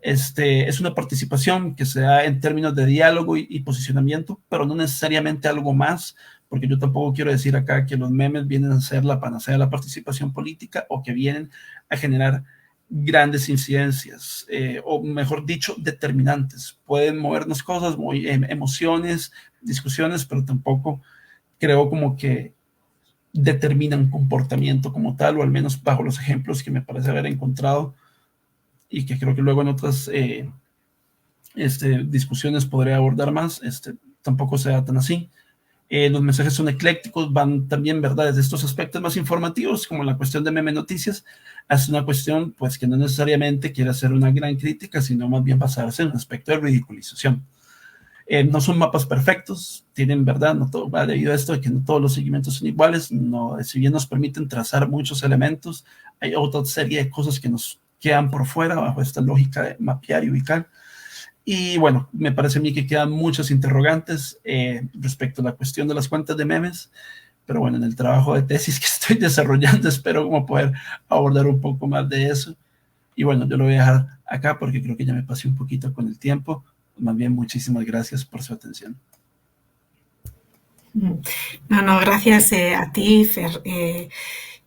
Speaker 4: Es una participación que se da en términos de diálogo y posicionamiento, pero no necesariamente algo más, porque yo tampoco quiero decir acá que los memes vienen a ser la panacea de la participación política o que vienen a generar grandes incidencias, o mejor dicho, determinantes. Pueden movernos cosas, emociones, discusiones, pero tampoco creo como que determinan comportamiento como tal, o al menos bajo los ejemplos que me parece haber encontrado y que creo que luego en otras discusiones podré abordar más, tampoco sea tan así. Los mensajes son eclécticos, van también, ¿verdad?, desde estos aspectos más informativos, como la cuestión de meme noticias, hasta una cuestión pues que no necesariamente quiere hacer una gran crítica, sino más bien basarse en un aspecto de ridiculización. No son mapas perfectos, tienen, ¿verdad?, no todo, debido a esto de que no todos los seguimientos son iguales, no, si bien nos permiten trazar muchos elementos, hay otra serie de cosas que nos quedan por fuera bajo esta lógica de mapear y ubicar. Y bueno, me parece a mí que quedan muchas interrogantes respecto a la cuestión de las cuentas de memes, pero bueno, en el trabajo de tesis que estoy desarrollando espero como poder abordar un poco más de eso. Y bueno, yo lo voy a dejar acá porque creo que ya me pasé un poquito con el tiempo. Más bien, muchísimas gracias por su atención.
Speaker 1: No, gracias a ti, Fer.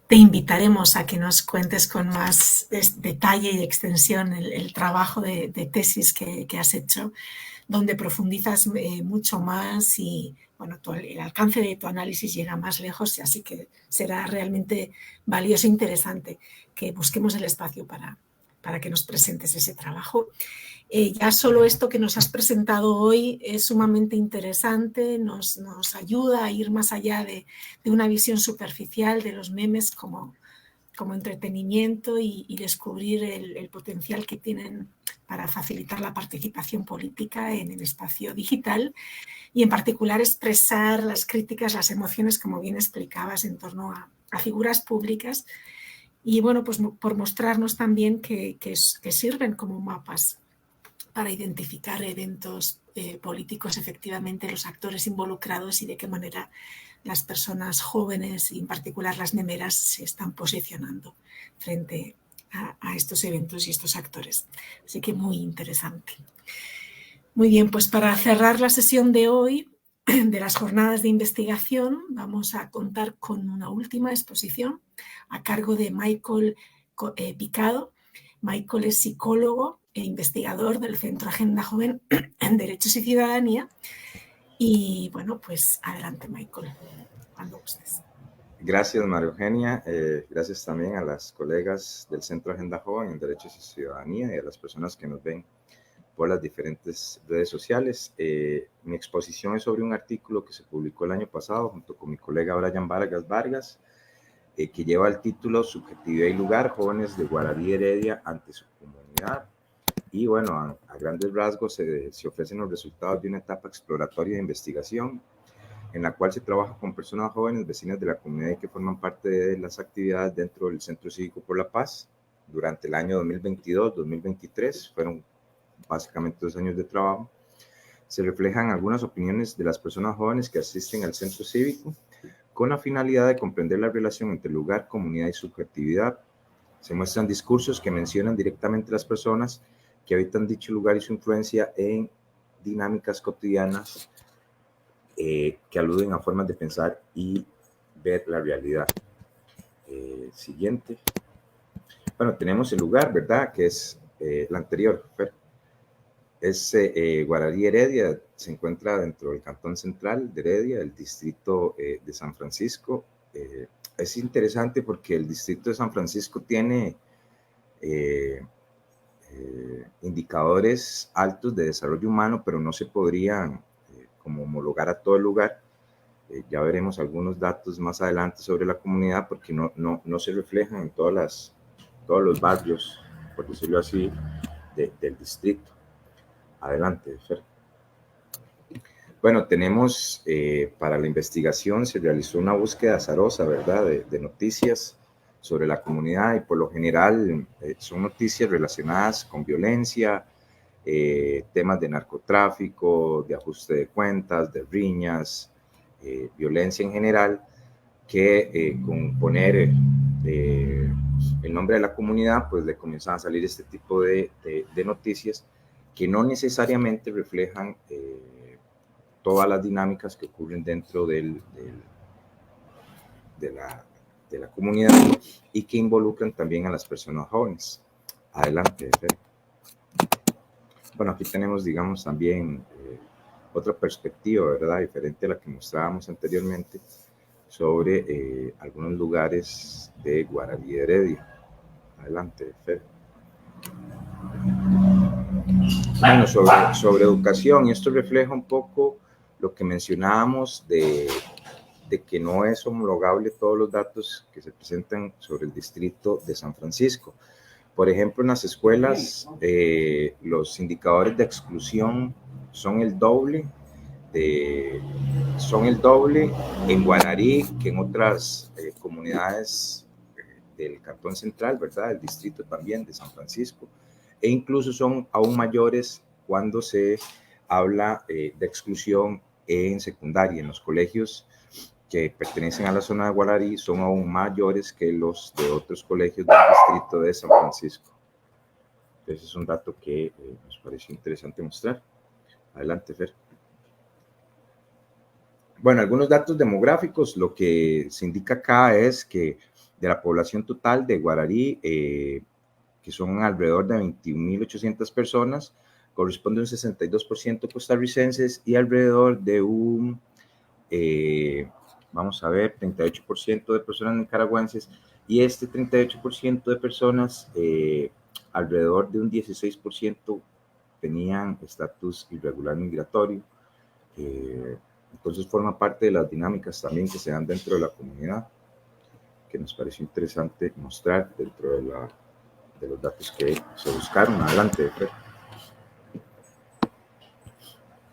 Speaker 1: Te invitaremos a que nos cuentes con más detalle y extensión el trabajo de tesis que has hecho, donde profundizas mucho más y bueno, el alcance de tu análisis llega más lejos, así que será realmente valioso e interesante que busquemos el espacio para que nos presentes ese trabajo. Ya solo esto que nos has presentado hoy es sumamente interesante, nos ayuda a ir más allá de una visión superficial de los memes como entretenimiento y descubrir el potencial que tienen para facilitar la participación política en el espacio digital y en particular expresar las críticas, las emociones, como bien explicabas, en torno a figuras públicas y bueno, pues por mostrarnos también que sirven como mapas para identificar eventos políticos, efectivamente, los actores involucrados y de qué manera las personas jóvenes y en particular las memeras se están posicionando frente a estos eventos y estos actores. Así que muy interesante. Muy bien, pues para cerrar la sesión de hoy de las jornadas de investigación vamos a contar con una última exposición a cargo de Michael Picado. Michael es psicólogo e investigador del Centro Agenda Joven en Derechos y Ciudadanía. Y bueno, pues adelante, Michael, cuando gustes.
Speaker 5: Gracias, María Eugenia. Gracias también a las colegas del Centro Agenda Joven en Derechos y Ciudadanía y a las personas que nos ven por las diferentes redes sociales. Mi exposición es sobre un artículo que se publicó el año pasado junto con mi colega Brian Vargas, que lleva el título Subjetividad y Lugar, jóvenes de Guararí Heredia ante su comunidad. Y bueno, a grandes rasgos se ofrecen los resultados de una etapa exploratoria de investigación en la cual se trabaja con personas jóvenes, vecinas de la comunidad y que forman parte de las actividades dentro del Centro Cívico por la Paz durante el año 2022-2023. Fueron básicamente 2 años de trabajo. Se reflejan algunas opiniones de las personas jóvenes que asisten al centro cívico con la finalidad de comprender la relación entre lugar, comunidad y subjetividad. Se muestran discursos que mencionan directamente a las personas que habitan dicho lugar y su influencia en dinámicas cotidianas que aluden a formas de pensar y ver la realidad. Siguiente. Bueno, tenemos el lugar, ¿verdad? Que es el anterior. Es Guararí Heredia, se encuentra dentro del Cantón Central de Heredia, el distrito de San Francisco. Es interesante porque el distrito de San Francisco tiene indicadores altos de desarrollo humano, pero no se podrían como homologar a todo el lugar. Ya veremos algunos datos más adelante sobre la comunidad porque no se reflejan en todos los barrios, por decirlo así, del distrito. Adelante, Fer. Bueno, tenemos para la investigación se realizó una búsqueda azarosa, ¿verdad?, de noticias sobre la comunidad y por lo general son noticias relacionadas con violencia, temas de narcotráfico, de ajuste de cuentas, de riñas, violencia en general, que con poner el nombre de la comunidad, pues le comienzan a salir este tipo de noticias que no necesariamente reflejan todas las dinámicas que ocurren dentro de la comunidad y que involucran también a las personas jóvenes. Adelante, Fer. Bueno, aquí tenemos, digamos, también otra perspectiva, ¿verdad?, diferente a la que mostrábamos anteriormente, sobre algunos lugares de Guararí de Heredia. Adelante, Fer. Bueno, sobre educación, y esto refleja un poco lo que mencionábamos de que no es homologable todos los datos que se presentan sobre el distrito de San Francisco. Por ejemplo, en las escuelas, los indicadores de exclusión son el doble en Guararí que en otras comunidades del Cantón Central, ¿verdad? El distrito también de San Francisco, e incluso son aún mayores cuando se habla de exclusión en secundaria. En los colegios que pertenecen a la zona de Guararí son aún mayores que los de otros colegios del distrito de San Francisco. Entonces es un dato que nos pareció interesante mostrar. Adelante, Fer. Bueno, algunos datos demográficos. Lo que se indica acá es que de la población total de Guararí, que son alrededor de 21.800 personas, corresponde un 62% costarricenses y alrededor de un, vamos a ver, 38% de personas nicaragüenses, y este 38% de personas, alrededor de un 16% tenían estatus irregular migratorio. Entonces forma parte de las dinámicas también que se dan dentro de la comunidad, que nos pareció interesante mostrar dentro de los datos que se buscaron. Adelante, Fred.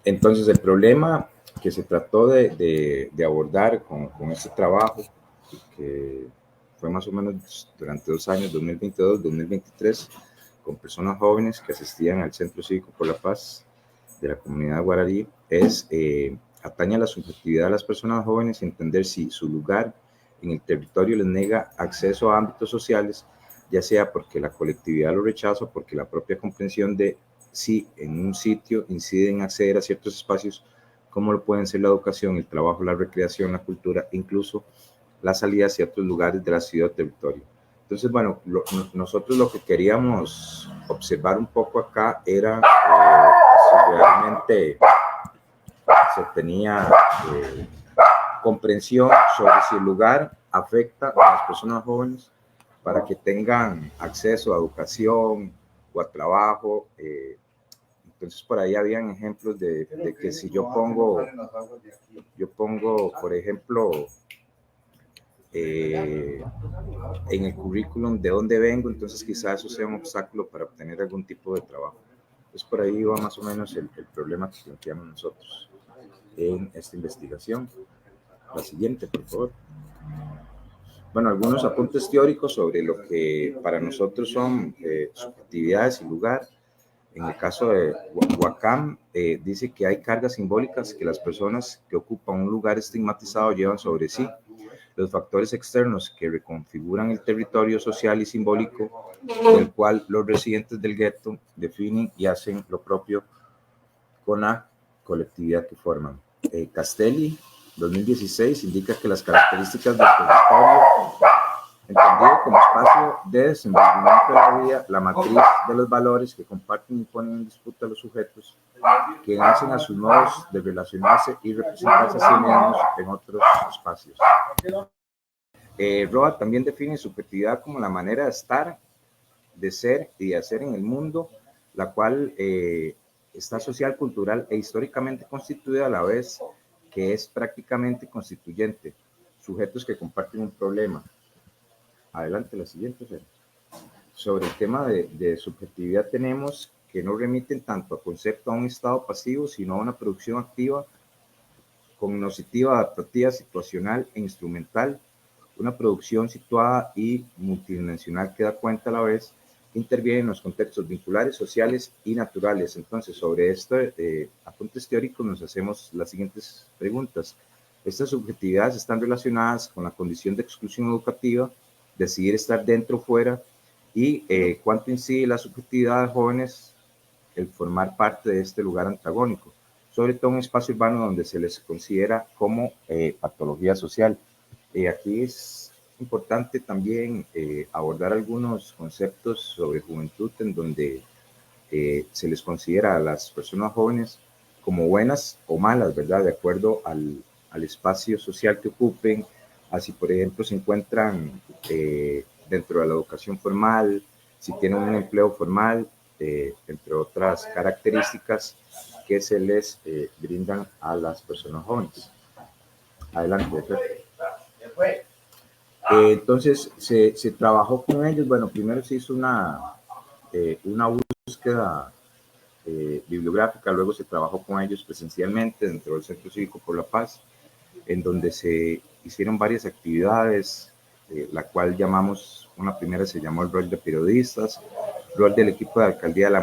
Speaker 5: Entonces el problema que se trató de abordar con este trabajo, que fue más o menos durante 2 años, 2022-2023, con personas jóvenes que asistían al Centro Cívico por la Paz de la comunidad de Guararí, atañe a la subjetividad de las personas jóvenes y entender si su lugar en el territorio les niega acceso a ámbitos sociales, ya sea porque la colectividad lo rechaza o porque la propia comprensión de si en un sitio incide en acceder a ciertos espacios, como lo pueden ser la educación, el trabajo, la recreación, la cultura, incluso la salida hacia otros lugares de la ciudad o territorio. Entonces, bueno, nosotros lo que queríamos observar un poco acá era si realmente se tenía comprensión sobre si el lugar afecta a las personas jóvenes para que tengan acceso a educación o a trabajo. Entonces por ahí habían ejemplos de que si yo pongo, por ejemplo, en el currículum de dónde vengo, entonces quizás eso sea un obstáculo para obtener algún tipo de trabajo. Entonces por ahí va más o menos el problema que planteamos nosotros en esta investigación. La siguiente, por favor. Bueno, algunos apuntes teóricos sobre lo que para nosotros son subjetividades y lugar. En el caso de Huacam, dice que hay cargas simbólicas que las personas que ocupan un lugar estigmatizado llevan sobre sí. Los factores externos que reconfiguran el territorio social y simbólico, del cual los residentes del gueto definen y hacen lo propio con la colectividad que forman. Castelli, 2016, indica que las características del territorio, entendido como espacio de desenvolvimiento de la vida, la matriz de los valores que comparten y ponen en disputa a los sujetos, que hacen a sus modos de relacionarse y representarse a sí mismos en otros espacios. Roa también define subjetividad como la manera de estar, de ser y de hacer en el mundo, la cual está social, cultural e históricamente constituida a la vez que es prácticamente constituyente, sujetos que comparten un problema. Adelante, la siguiente. Sobre el tema de subjetividad tenemos que no remiten tanto a concepto a un estado pasivo, sino a una producción activa, cognoscitiva, adaptativa, situacional e instrumental, una producción situada y multidimensional que da cuenta a la vez, interviene en los contextos vinculares, sociales y naturales. Entonces, sobre esto, apuntes teóricos, nos hacemos las siguientes preguntas. Estas subjetividades están relacionadas con la condición de exclusión educativa, decidir estar dentro o fuera, y cuánto incide la subjetividad de jóvenes el formar parte de este lugar antagónico, sobre todo un espacio urbano donde se les considera como patología social. Aquí es importante también abordar algunos conceptos sobre juventud en donde se les considera a las personas jóvenes como buenas o malas, ¿verdad? De acuerdo al espacio social que ocupen, así por ejemplo se encuentran dentro de la educación formal, si tienen un empleo formal, entre otras características que se les brindan a las personas jóvenes. Adelante. Entonces se trabajó con ellos. Bueno, primero se hizo una búsqueda bibliográfica, luego se trabajó con ellos presencialmente dentro del Centro Cívico por la Paz, en donde se hicieron varias actividades, la cual llamamos, una primera se llamó el rol de periodistas, rol del equipo de alcaldía de la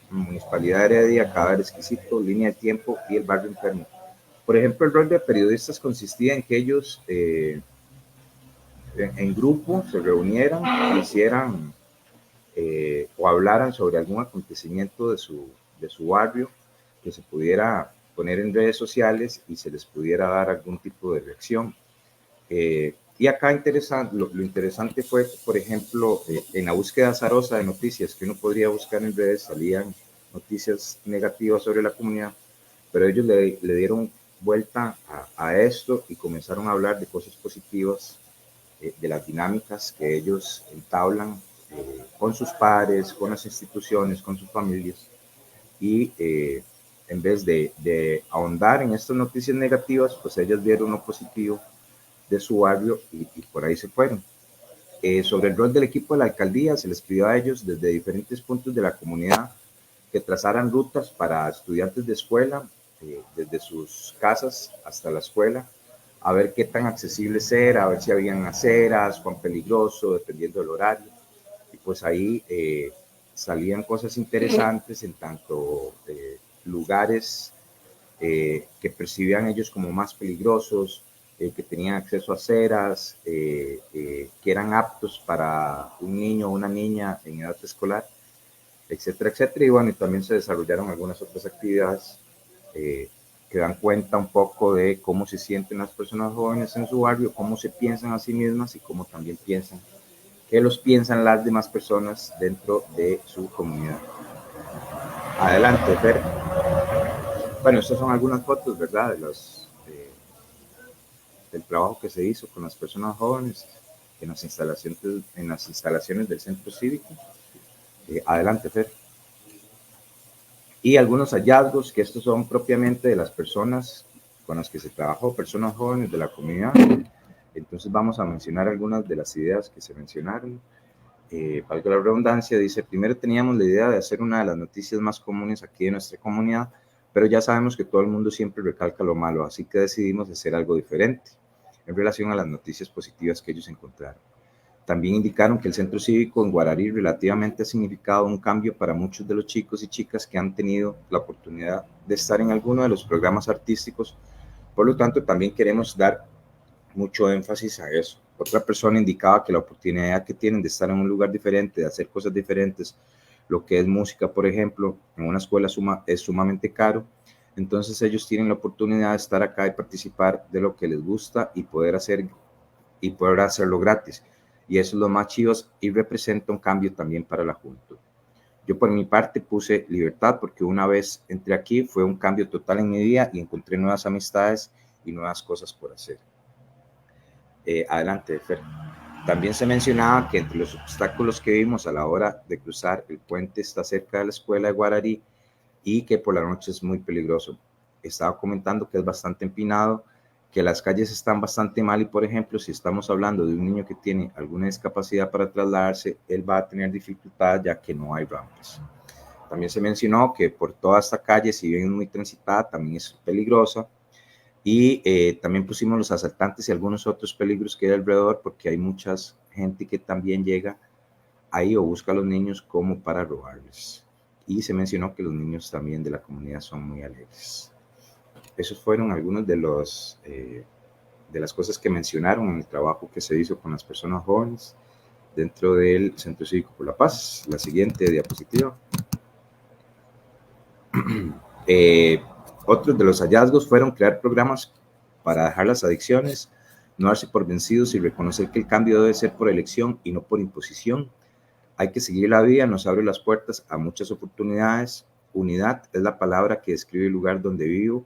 Speaker 5: Municipalidad de Heredia, Cadáver Exquisito, Línea de Tiempo y el Barrio Enfermo. Por ejemplo, el rol de periodistas consistía en que ellos en grupo se reunieran, hicieran o hablaran sobre algún acontecimiento de su barrio que se pudiera poner en redes sociales y se les pudiera dar algún tipo de reacción. Y acá lo interesante fue, por ejemplo, en la búsqueda azarosa de noticias que uno podría buscar en redes, salían noticias negativas sobre la comunidad, pero ellos le dieron vuelta a esto y comenzaron a hablar de cosas positivas, de las dinámicas que ellos entablan con sus pares, con las instituciones, con sus familias, y en vez de ahondar en estas noticias negativas, pues ellas vieron lo positivo de su barrio y por ahí se fueron. Sobre el rol del equipo de la alcaldía, se les pidió a ellos desde diferentes puntos de la comunidad que trazaran rutas para estudiantes de escuela, desde sus casas hasta la escuela, a ver qué tan accesible era, a ver si habían aceras, cuán peligroso, dependiendo del horario. Y pues ahí salían cosas interesantes en tanto lugares que percibían ellos como más peligrosos, que tenían acceso a aceras, que eran aptos para un niño o una niña en edad escolar, etcétera, etcétera. Y bueno, y también se desarrollaron algunas otras actividades que dan cuenta un poco de cómo se sienten las personas jóvenes en su barrio, cómo se piensan a sí mismas y cómo también piensan que los piensan las demás personas dentro de su comunidad. Adelante, Fer. Bueno, estas son algunas fotos, ¿verdad? Del trabajo que se hizo con las personas jóvenes en las instalaciones del centro cívico. Adelante, Fer. Y algunos hallazgos, que estos son propiamente de las personas con las que se trabajó, personas jóvenes de la comunidad. Entonces vamos a mencionar algunas de las ideas que se mencionaron. Para la redundancia, dice, primero teníamos la idea de hacer una de las noticias más comunes aquí de nuestra comunidad, pero ya sabemos que todo el mundo siempre recalca lo malo, así que decidimos hacer algo diferente en relación a las noticias positivas que ellos encontraron. También indicaron que el centro cívico en Guararí relativamente ha significado un cambio para muchos de los chicos y chicas que han tenido la oportunidad de estar en alguno de los programas artísticos. Por lo tanto, también queremos dar mucho énfasis a eso. Otra persona indicaba que la oportunidad que tienen de estar en un lugar diferente, de hacer cosas diferentes, lo que es música, por ejemplo, en una escuela es sumamente caro. Entonces ellos tienen la oportunidad de estar acá y participar de lo que les gusta y poder hacerlo gratis. Y eso es lo más chido y representa un cambio también para la juventud. Yo por mi parte puse libertad porque una vez entré aquí fue un cambio total en mi vida y encontré nuevas amistades y nuevas cosas por hacer. Adelante, Fer. También se mencionaba que entre los obstáculos que vimos a la hora de cruzar el puente está cerca de la escuela de Guararí y que por la noche es muy peligroso. Estaba comentando que es bastante empinado, que las calles están bastante mal y, por ejemplo, si estamos hablando de un niño que tiene alguna discapacidad para trasladarse, él va a tener dificultad ya que no hay rampas. También se mencionó que por toda esta calle, si bien es muy transitada, también es peligrosa. Y también pusimos los asaltantes y algunos otros peligros que hay alrededor, porque hay mucha gente que también llega ahí o busca a los niños como para robarles. Y se mencionó que los niños también de la comunidad son muy alegres. Esos fueron algunos de las cosas que mencionaron en el trabajo que se hizo con las personas jóvenes dentro del Centro Cívico por la Paz. La siguiente diapositiva. Otros de los hallazgos fueron crear programas para dejar las adicciones, no darse por vencidos y reconocer que el cambio debe ser por elección y no por imposición. Hay que seguir la vida, nos abre las puertas a muchas oportunidades. Unidad es la palabra que describe el lugar donde vivo,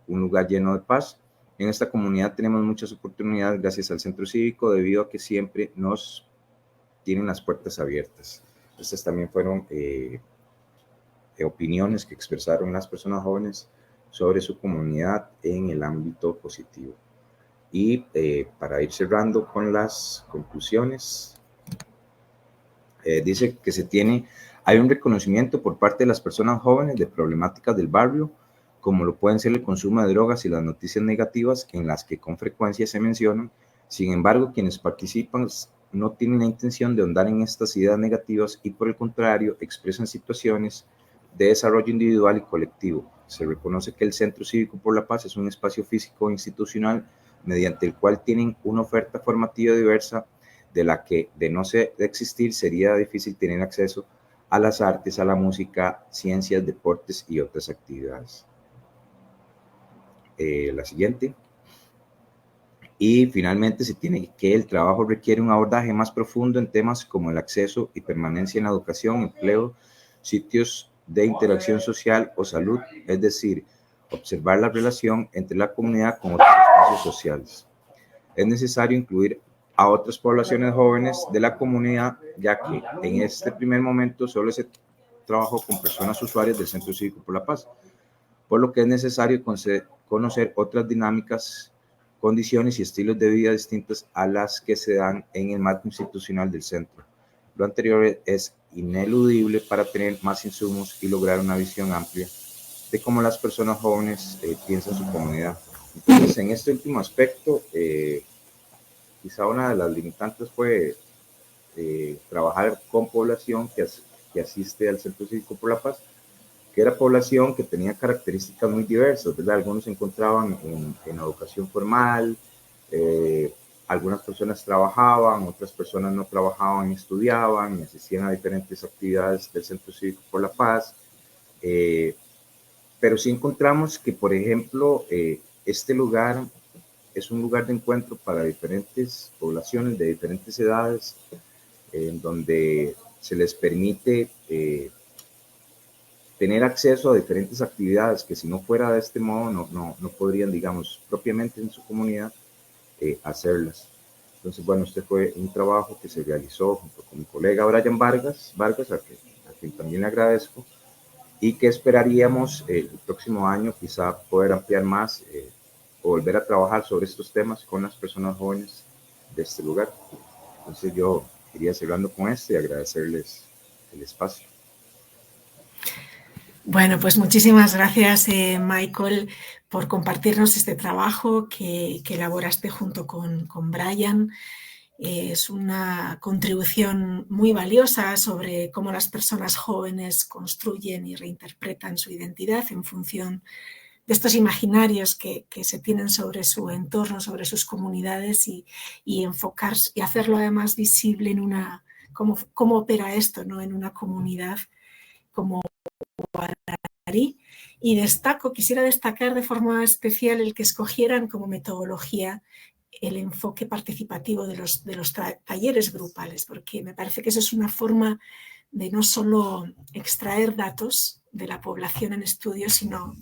Speaker 5: un lugar lleno de paz. En esta comunidad tenemos muchas oportunidades gracias al centro cívico, debido a que siempre nos tienen las puertas abiertas. Estas también fueron opiniones que expresaron las personas jóvenes sobre su comunidad en el ámbito positivo. Y para ir cerrando con las conclusiones, dice que hay un reconocimiento por parte de las personas jóvenes de problemáticas del barrio, como lo pueden ser el consumo de drogas y las noticias negativas en las que con frecuencia se mencionan. Sin embargo, quienes participan no tienen la intención de ahondar en estas ideas negativas y por el contrario expresan situaciones de desarrollo individual y colectivo. Se reconoce que el Centro Cívico por la Paz es un espacio físico e institucional mediante el cual tienen una oferta formativa diversa, de la que, de no existir, sería difícil tener acceso a las artes, a la música, ciencias, deportes y otras actividades. La siguiente. Y finalmente se tiene que el trabajo requiere un abordaje más profundo en temas como el acceso y permanencia en la educación, empleo, sitios de interacción social o salud, es decir, observar la relación entre la comunidad con otros espacios sociales. Es necesario incluir a otras poblaciones jóvenes de la comunidad, ya que en este primer momento solo se trabajó con personas usuarias del Centro Cívico por la Paz, por lo que es necesario conocer otras dinámicas, condiciones y estilos de vida distintas a las que se dan en el marco institucional del centro. Lo anterior es ineludible para tener más insumos y lograr una visión amplia de cómo las personas jóvenes piensan su comunidad. Entonces, en este último aspecto, quizá una de las limitantes fue trabajar con población que asiste al Centro Cívico por la Paz, que era población que tenía características muy diversas, ¿verdad? Algunos se encontraban en educación formal, algunas personas trabajaban, otras personas no trabajaban y estudiaban y asistían a diferentes actividades del Centro Cívico por la Paz, pero sí encontramos que, por ejemplo, este lugar es un lugar de encuentro para diferentes poblaciones de diferentes edades, en donde se les permite tener acceso a diferentes actividades que si no fuera de este modo no podrían, digamos, propiamente en su comunidad hacerlas. Entonces, bueno, este fue un trabajo que se realizó junto con mi colega Brian Vargas, a quien también le agradezco, y que esperaríamos el próximo año quizá poder ampliar más o volver a trabajar sobre estos temas con las personas jóvenes de este lugar. Entonces yo iría cerrando con esto y agradecerles el espacio.
Speaker 1: Bueno, pues muchísimas gracias, Michael, por compartirnos este trabajo que elaboraste junto con Brian. Es una contribución muy valiosa sobre cómo las personas jóvenes construyen y reinterpretan su identidad en función de estos imaginarios que se tienen sobre su entorno, sobre sus comunidades y enfocarse y hacerlo además visible en cómo opera esto, ¿no? En una comunidad como Guarari. Y quisiera destacar de forma especial el que escogieran como metodología el enfoque participativo de los talleres grupales, porque me parece que eso es una forma de no solo extraer datos de la población en estudio, sino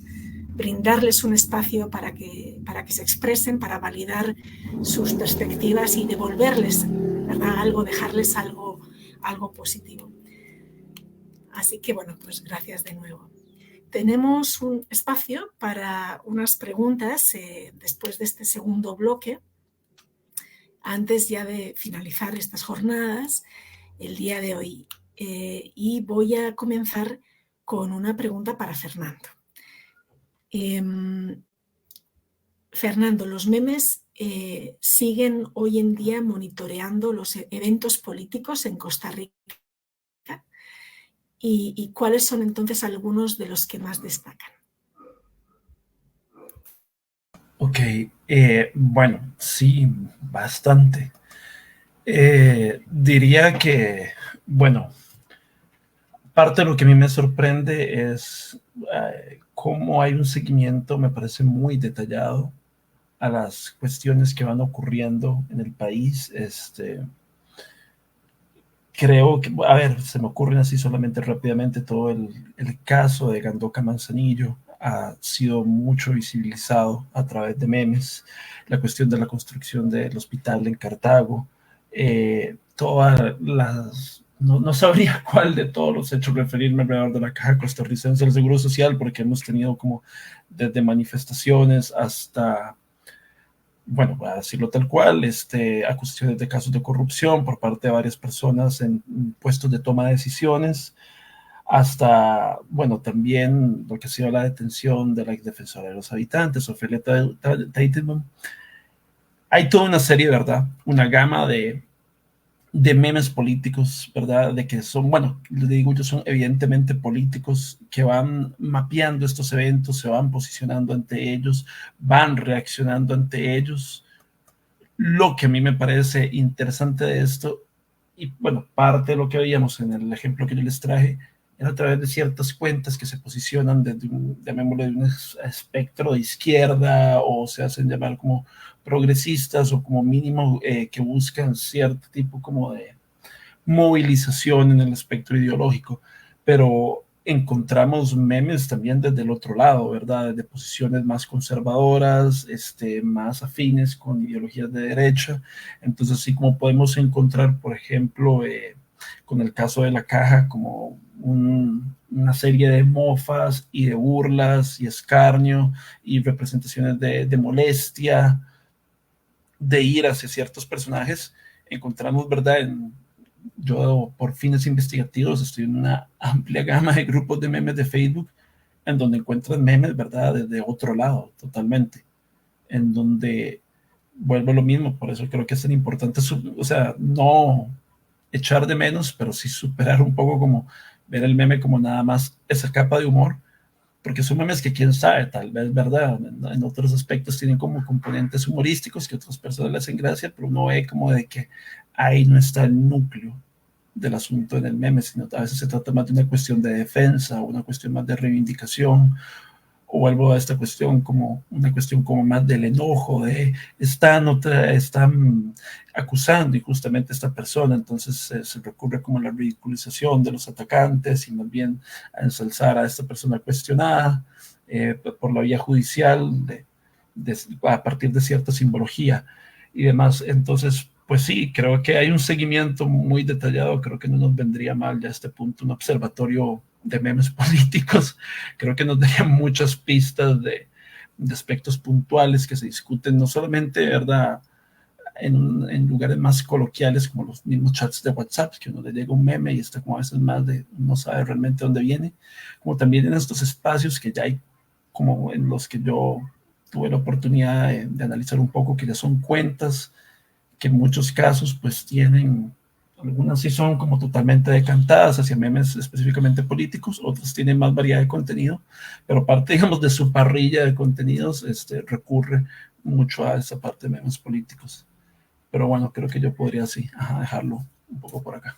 Speaker 1: brindarles un espacio para que se expresen, para validar sus perspectivas y devolverles, ¿verdad? dejarles algo positivo. Así que, bueno, pues gracias de nuevo. Tenemos un espacio para unas preguntas después de este segundo bloque. Antes ya de finalizar estas jornadas, el día de hoy. Y voy a comenzar con una pregunta para Fernando. Fernando, ¿los memes siguen hoy en día monitoreando los eventos políticos en Costa Rica? ¿Y cuáles son entonces algunos de los que más destacan?
Speaker 4: Ok, bueno, sí, bastante. Diría que, bueno, parte de lo que a mí me sorprende es cómo hay un seguimiento, me parece muy detallado, a las cuestiones que van ocurriendo en el país. Creo que, a ver, se me ocurren así solamente rápidamente todo el caso de Gandoca Manzanillo, ha sido mucho visibilizado a través de memes, la cuestión de la construcción del hospital en Cartago, todas las... No sabría cuál de todos los hechos referirme alrededor de la Caja Costarricense del Seguro Social, porque hemos tenido como desde manifestaciones hasta, bueno, para decirlo tal cual, acusaciones de casos de corrupción por parte de varias personas en puestos de toma de decisiones, hasta, bueno, también lo que ha sido la detención de la exdefensora de los habitantes, Ofelia Teitelbaum. Hay toda una serie, ¿verdad? Una gama de memes políticos, ¿verdad? De que son, bueno, les digo yo, son evidentemente políticos que van mapeando estos eventos, se van posicionando ante ellos, van reaccionando ante ellos. Lo que a mí me parece interesante de esto, y bueno, parte de lo que veíamos en el ejemplo que yo les traje, era a través de ciertas cuentas que se posicionan desde llamémosle, de un espectro de izquierda o se hacen llamar como progresistas o como mínimo que buscan cierto tipo como de movilización en el espectro ideológico, pero encontramos memes también desde el otro lado, ¿verdad? De posiciones más conservadoras, más afines con ideologías de derecha. Entonces, así como podemos encontrar, por ejemplo, con el caso de la Caja, como una serie de mofas y de burlas y escarnio y representaciones de molestia, de ir hacia ciertos personajes, encontramos, ¿verdad? Yo, por fines investigativos, estoy en una amplia gama de grupos de memes de Facebook en donde encuentras memes, ¿verdad? Desde otro lado, totalmente. En donde vuelvo a lo mismo, por eso creo que es tan importante, o sea, no echar de menos, pero sí superar un poco como ver el meme como nada más esa capa de humor, porque son memes que quién sabe, tal vez, ¿verdad? En otros aspectos tienen como componentes humorísticos que a otras personas les hacen gracia, pero uno ve como de que ahí no está el núcleo del asunto en el meme, sino a veces se trata más de una cuestión de defensa, una cuestión más de reivindicación, o vuelvo a esta cuestión como una cuestión como más del enojo, de están acusando injustamente a esta persona, entonces se recurre como a la ridiculización de los atacantes y más bien a ensalzar a esta persona cuestionada por la vía judicial a partir de cierta simbología y demás. Entonces, pues sí, creo que hay un seguimiento muy detallado, creo que no nos vendría mal ya a este punto un observatorio de memes políticos, creo que nos daría muchas pistas de aspectos puntuales que se discuten, no solamente, ¿verdad?, en lugares más coloquiales como los mismos chats de WhatsApp, que uno le llega un meme y está como a veces más de no sabe realmente dónde viene, como también en estos espacios que ya hay, como en los que yo tuve la oportunidad de analizar un poco, que ya son cuentas que en muchos casos pues tienen, algunas sí son como totalmente decantadas hacia memes específicamente políticos, otras tienen más variedad de contenido, pero parte, digamos, de su parrilla de contenidos recurre mucho a esa parte de memes políticos. Pero bueno, creo que yo podría así dejarlo un poco por acá.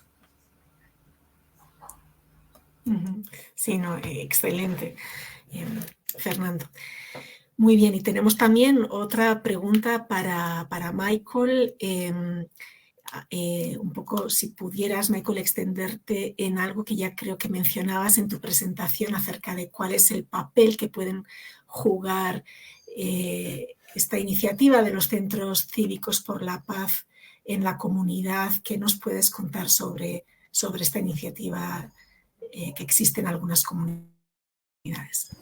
Speaker 1: Sí, no, excelente, Fernando. Muy bien, y tenemos también otra pregunta para Michael. Un poco, si pudieras, Michael, extenderte en algo que ya creo que mencionabas en tu presentación acerca de cuál es el papel que pueden jugar esta iniciativa de los centros cívicos por la paz en la comunidad. ¿Qué nos puedes contar sobre esta iniciativa que existe en algunas comunidades?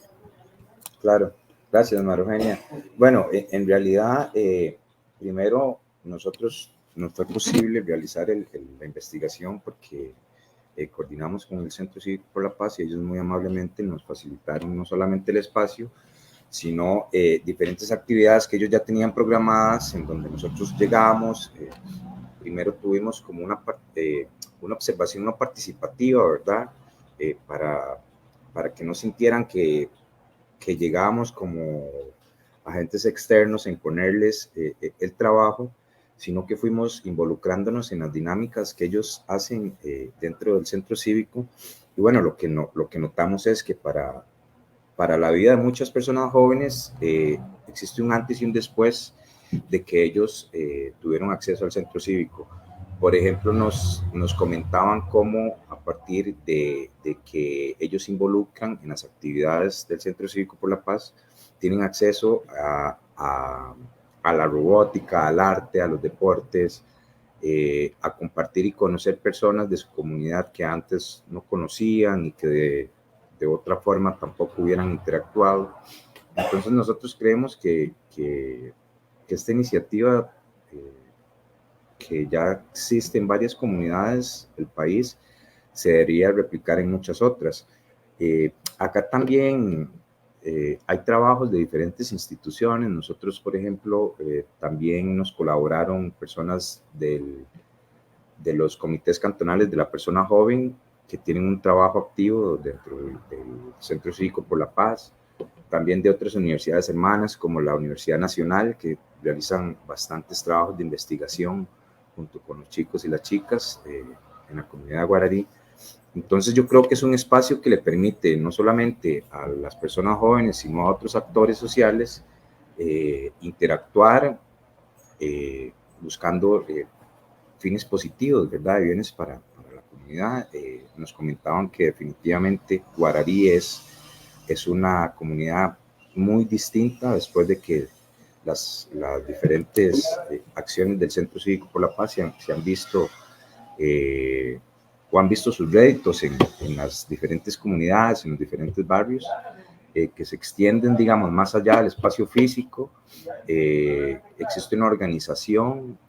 Speaker 5: Claro, gracias, María Eugenia. Bueno, en realidad, primero nosotros nos fue posible realizar la investigación porque coordinamos con el Centro Cívico por la Paz y ellos muy amablemente nos facilitaron no solamente el espacio, sino diferentes actividades que ellos ya tenían programadas en donde nosotros llegamos. Primero tuvimos como una observación no participativa, ¿verdad? Para que no sintieran que llegábamos como agentes externos a imponerles el trabajo, sino que fuimos involucrándonos en las dinámicas que ellos hacen dentro del centro cívico. Y bueno, lo que notamos es que para la vida de muchas personas jóvenes existe un antes y un después de que ellos tuvieron acceso al centro cívico. Por ejemplo, nos comentaban cómo a partir de que ellos se involucran en las actividades del Centro Cívico por la Paz, tienen acceso a la robótica, al arte, a los deportes, a compartir y conocer personas de su comunidad que antes no conocían y que de otra forma tampoco hubieran interactuado. Entonces nosotros creemos que esta iniciativa que ya existe en varias comunidades del país se debería replicar en muchas otras. Acá también hay trabajos de diferentes instituciones. Nosotros, por ejemplo, también nos colaboraron personas de los comités cantonales de la persona joven que tienen un trabajo activo dentro del Centro Cívico por la Paz, también de otras universidades hermanas como la Universidad Nacional, que realizan bastantes trabajos de investigación junto con los chicos y las chicas en la comunidad guararí. Entonces yo creo que es un espacio que le permite no solamente a las personas jóvenes, sino a otros actores sociales interactuar buscando fines positivos, ¿verdad? De bienes para la comunidad. Nos comentaban que definitivamente Guararí es una comunidad muy distinta después de que las diferentes acciones del Centro Cívico por la Paz se han visto o han visto sus réditos en las diferentes comunidades, en los diferentes barrios, que se extienden, digamos, más allá del espacio físico. Existe una organización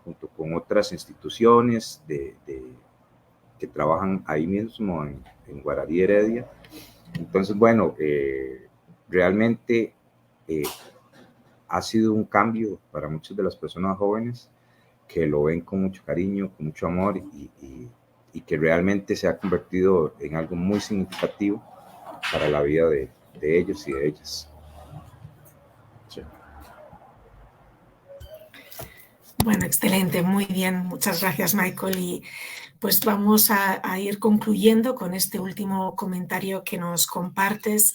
Speaker 5: junto con otras instituciones que trabajan ahí mismo en Guararí Heredia. Entonces, bueno, realmente ha sido un cambio para muchas de las personas jóvenes que lo ven con mucho cariño, con mucho amor y que realmente se ha convertido en algo muy significativo para la vida de ellos y de ellas. Sí.
Speaker 1: Bueno, excelente, muy bien, muchas gracias, Michael. Y pues vamos a ir concluyendo con este último comentario que nos compartes.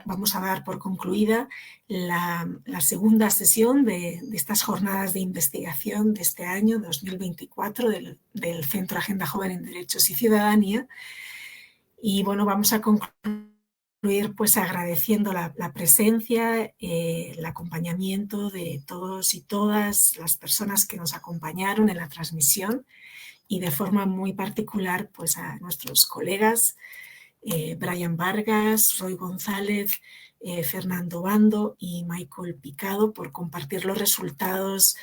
Speaker 1: Vamos a dar por concluida la segunda sesión de estas jornadas de investigación de este año 2024 del Centro Agenda Joven en Derechos y Ciudadanía. Y bueno, vamos a concluir pues agradeciendo la presencia, el acompañamiento de todos y todas las personas que nos acompañaron en la transmisión y de forma muy particular pues a nuestros colegas Brian Vargas, Roy González, Fernando Bando y Michael Picado por compartir los resultados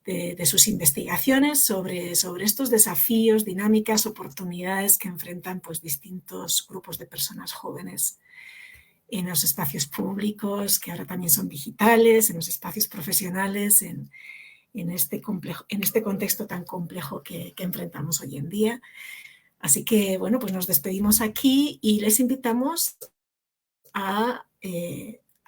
Speaker 1: de sus investigaciones sobre estos desafíos, dinámicas, oportunidades que enfrentan pues, distintos grupos de personas jóvenes en los espacios públicos, que ahora también son digitales, en los espacios profesionales, en este contexto tan complejo que enfrentamos hoy en día. Así que, bueno, pues nos despedimos aquí y les invitamos a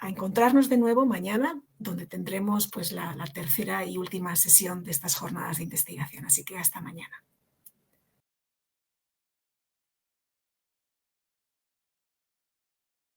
Speaker 1: encontrarnos de nuevo mañana, donde tendremos pues la tercera y última sesión de estas jornadas de investigación. Así que hasta mañana.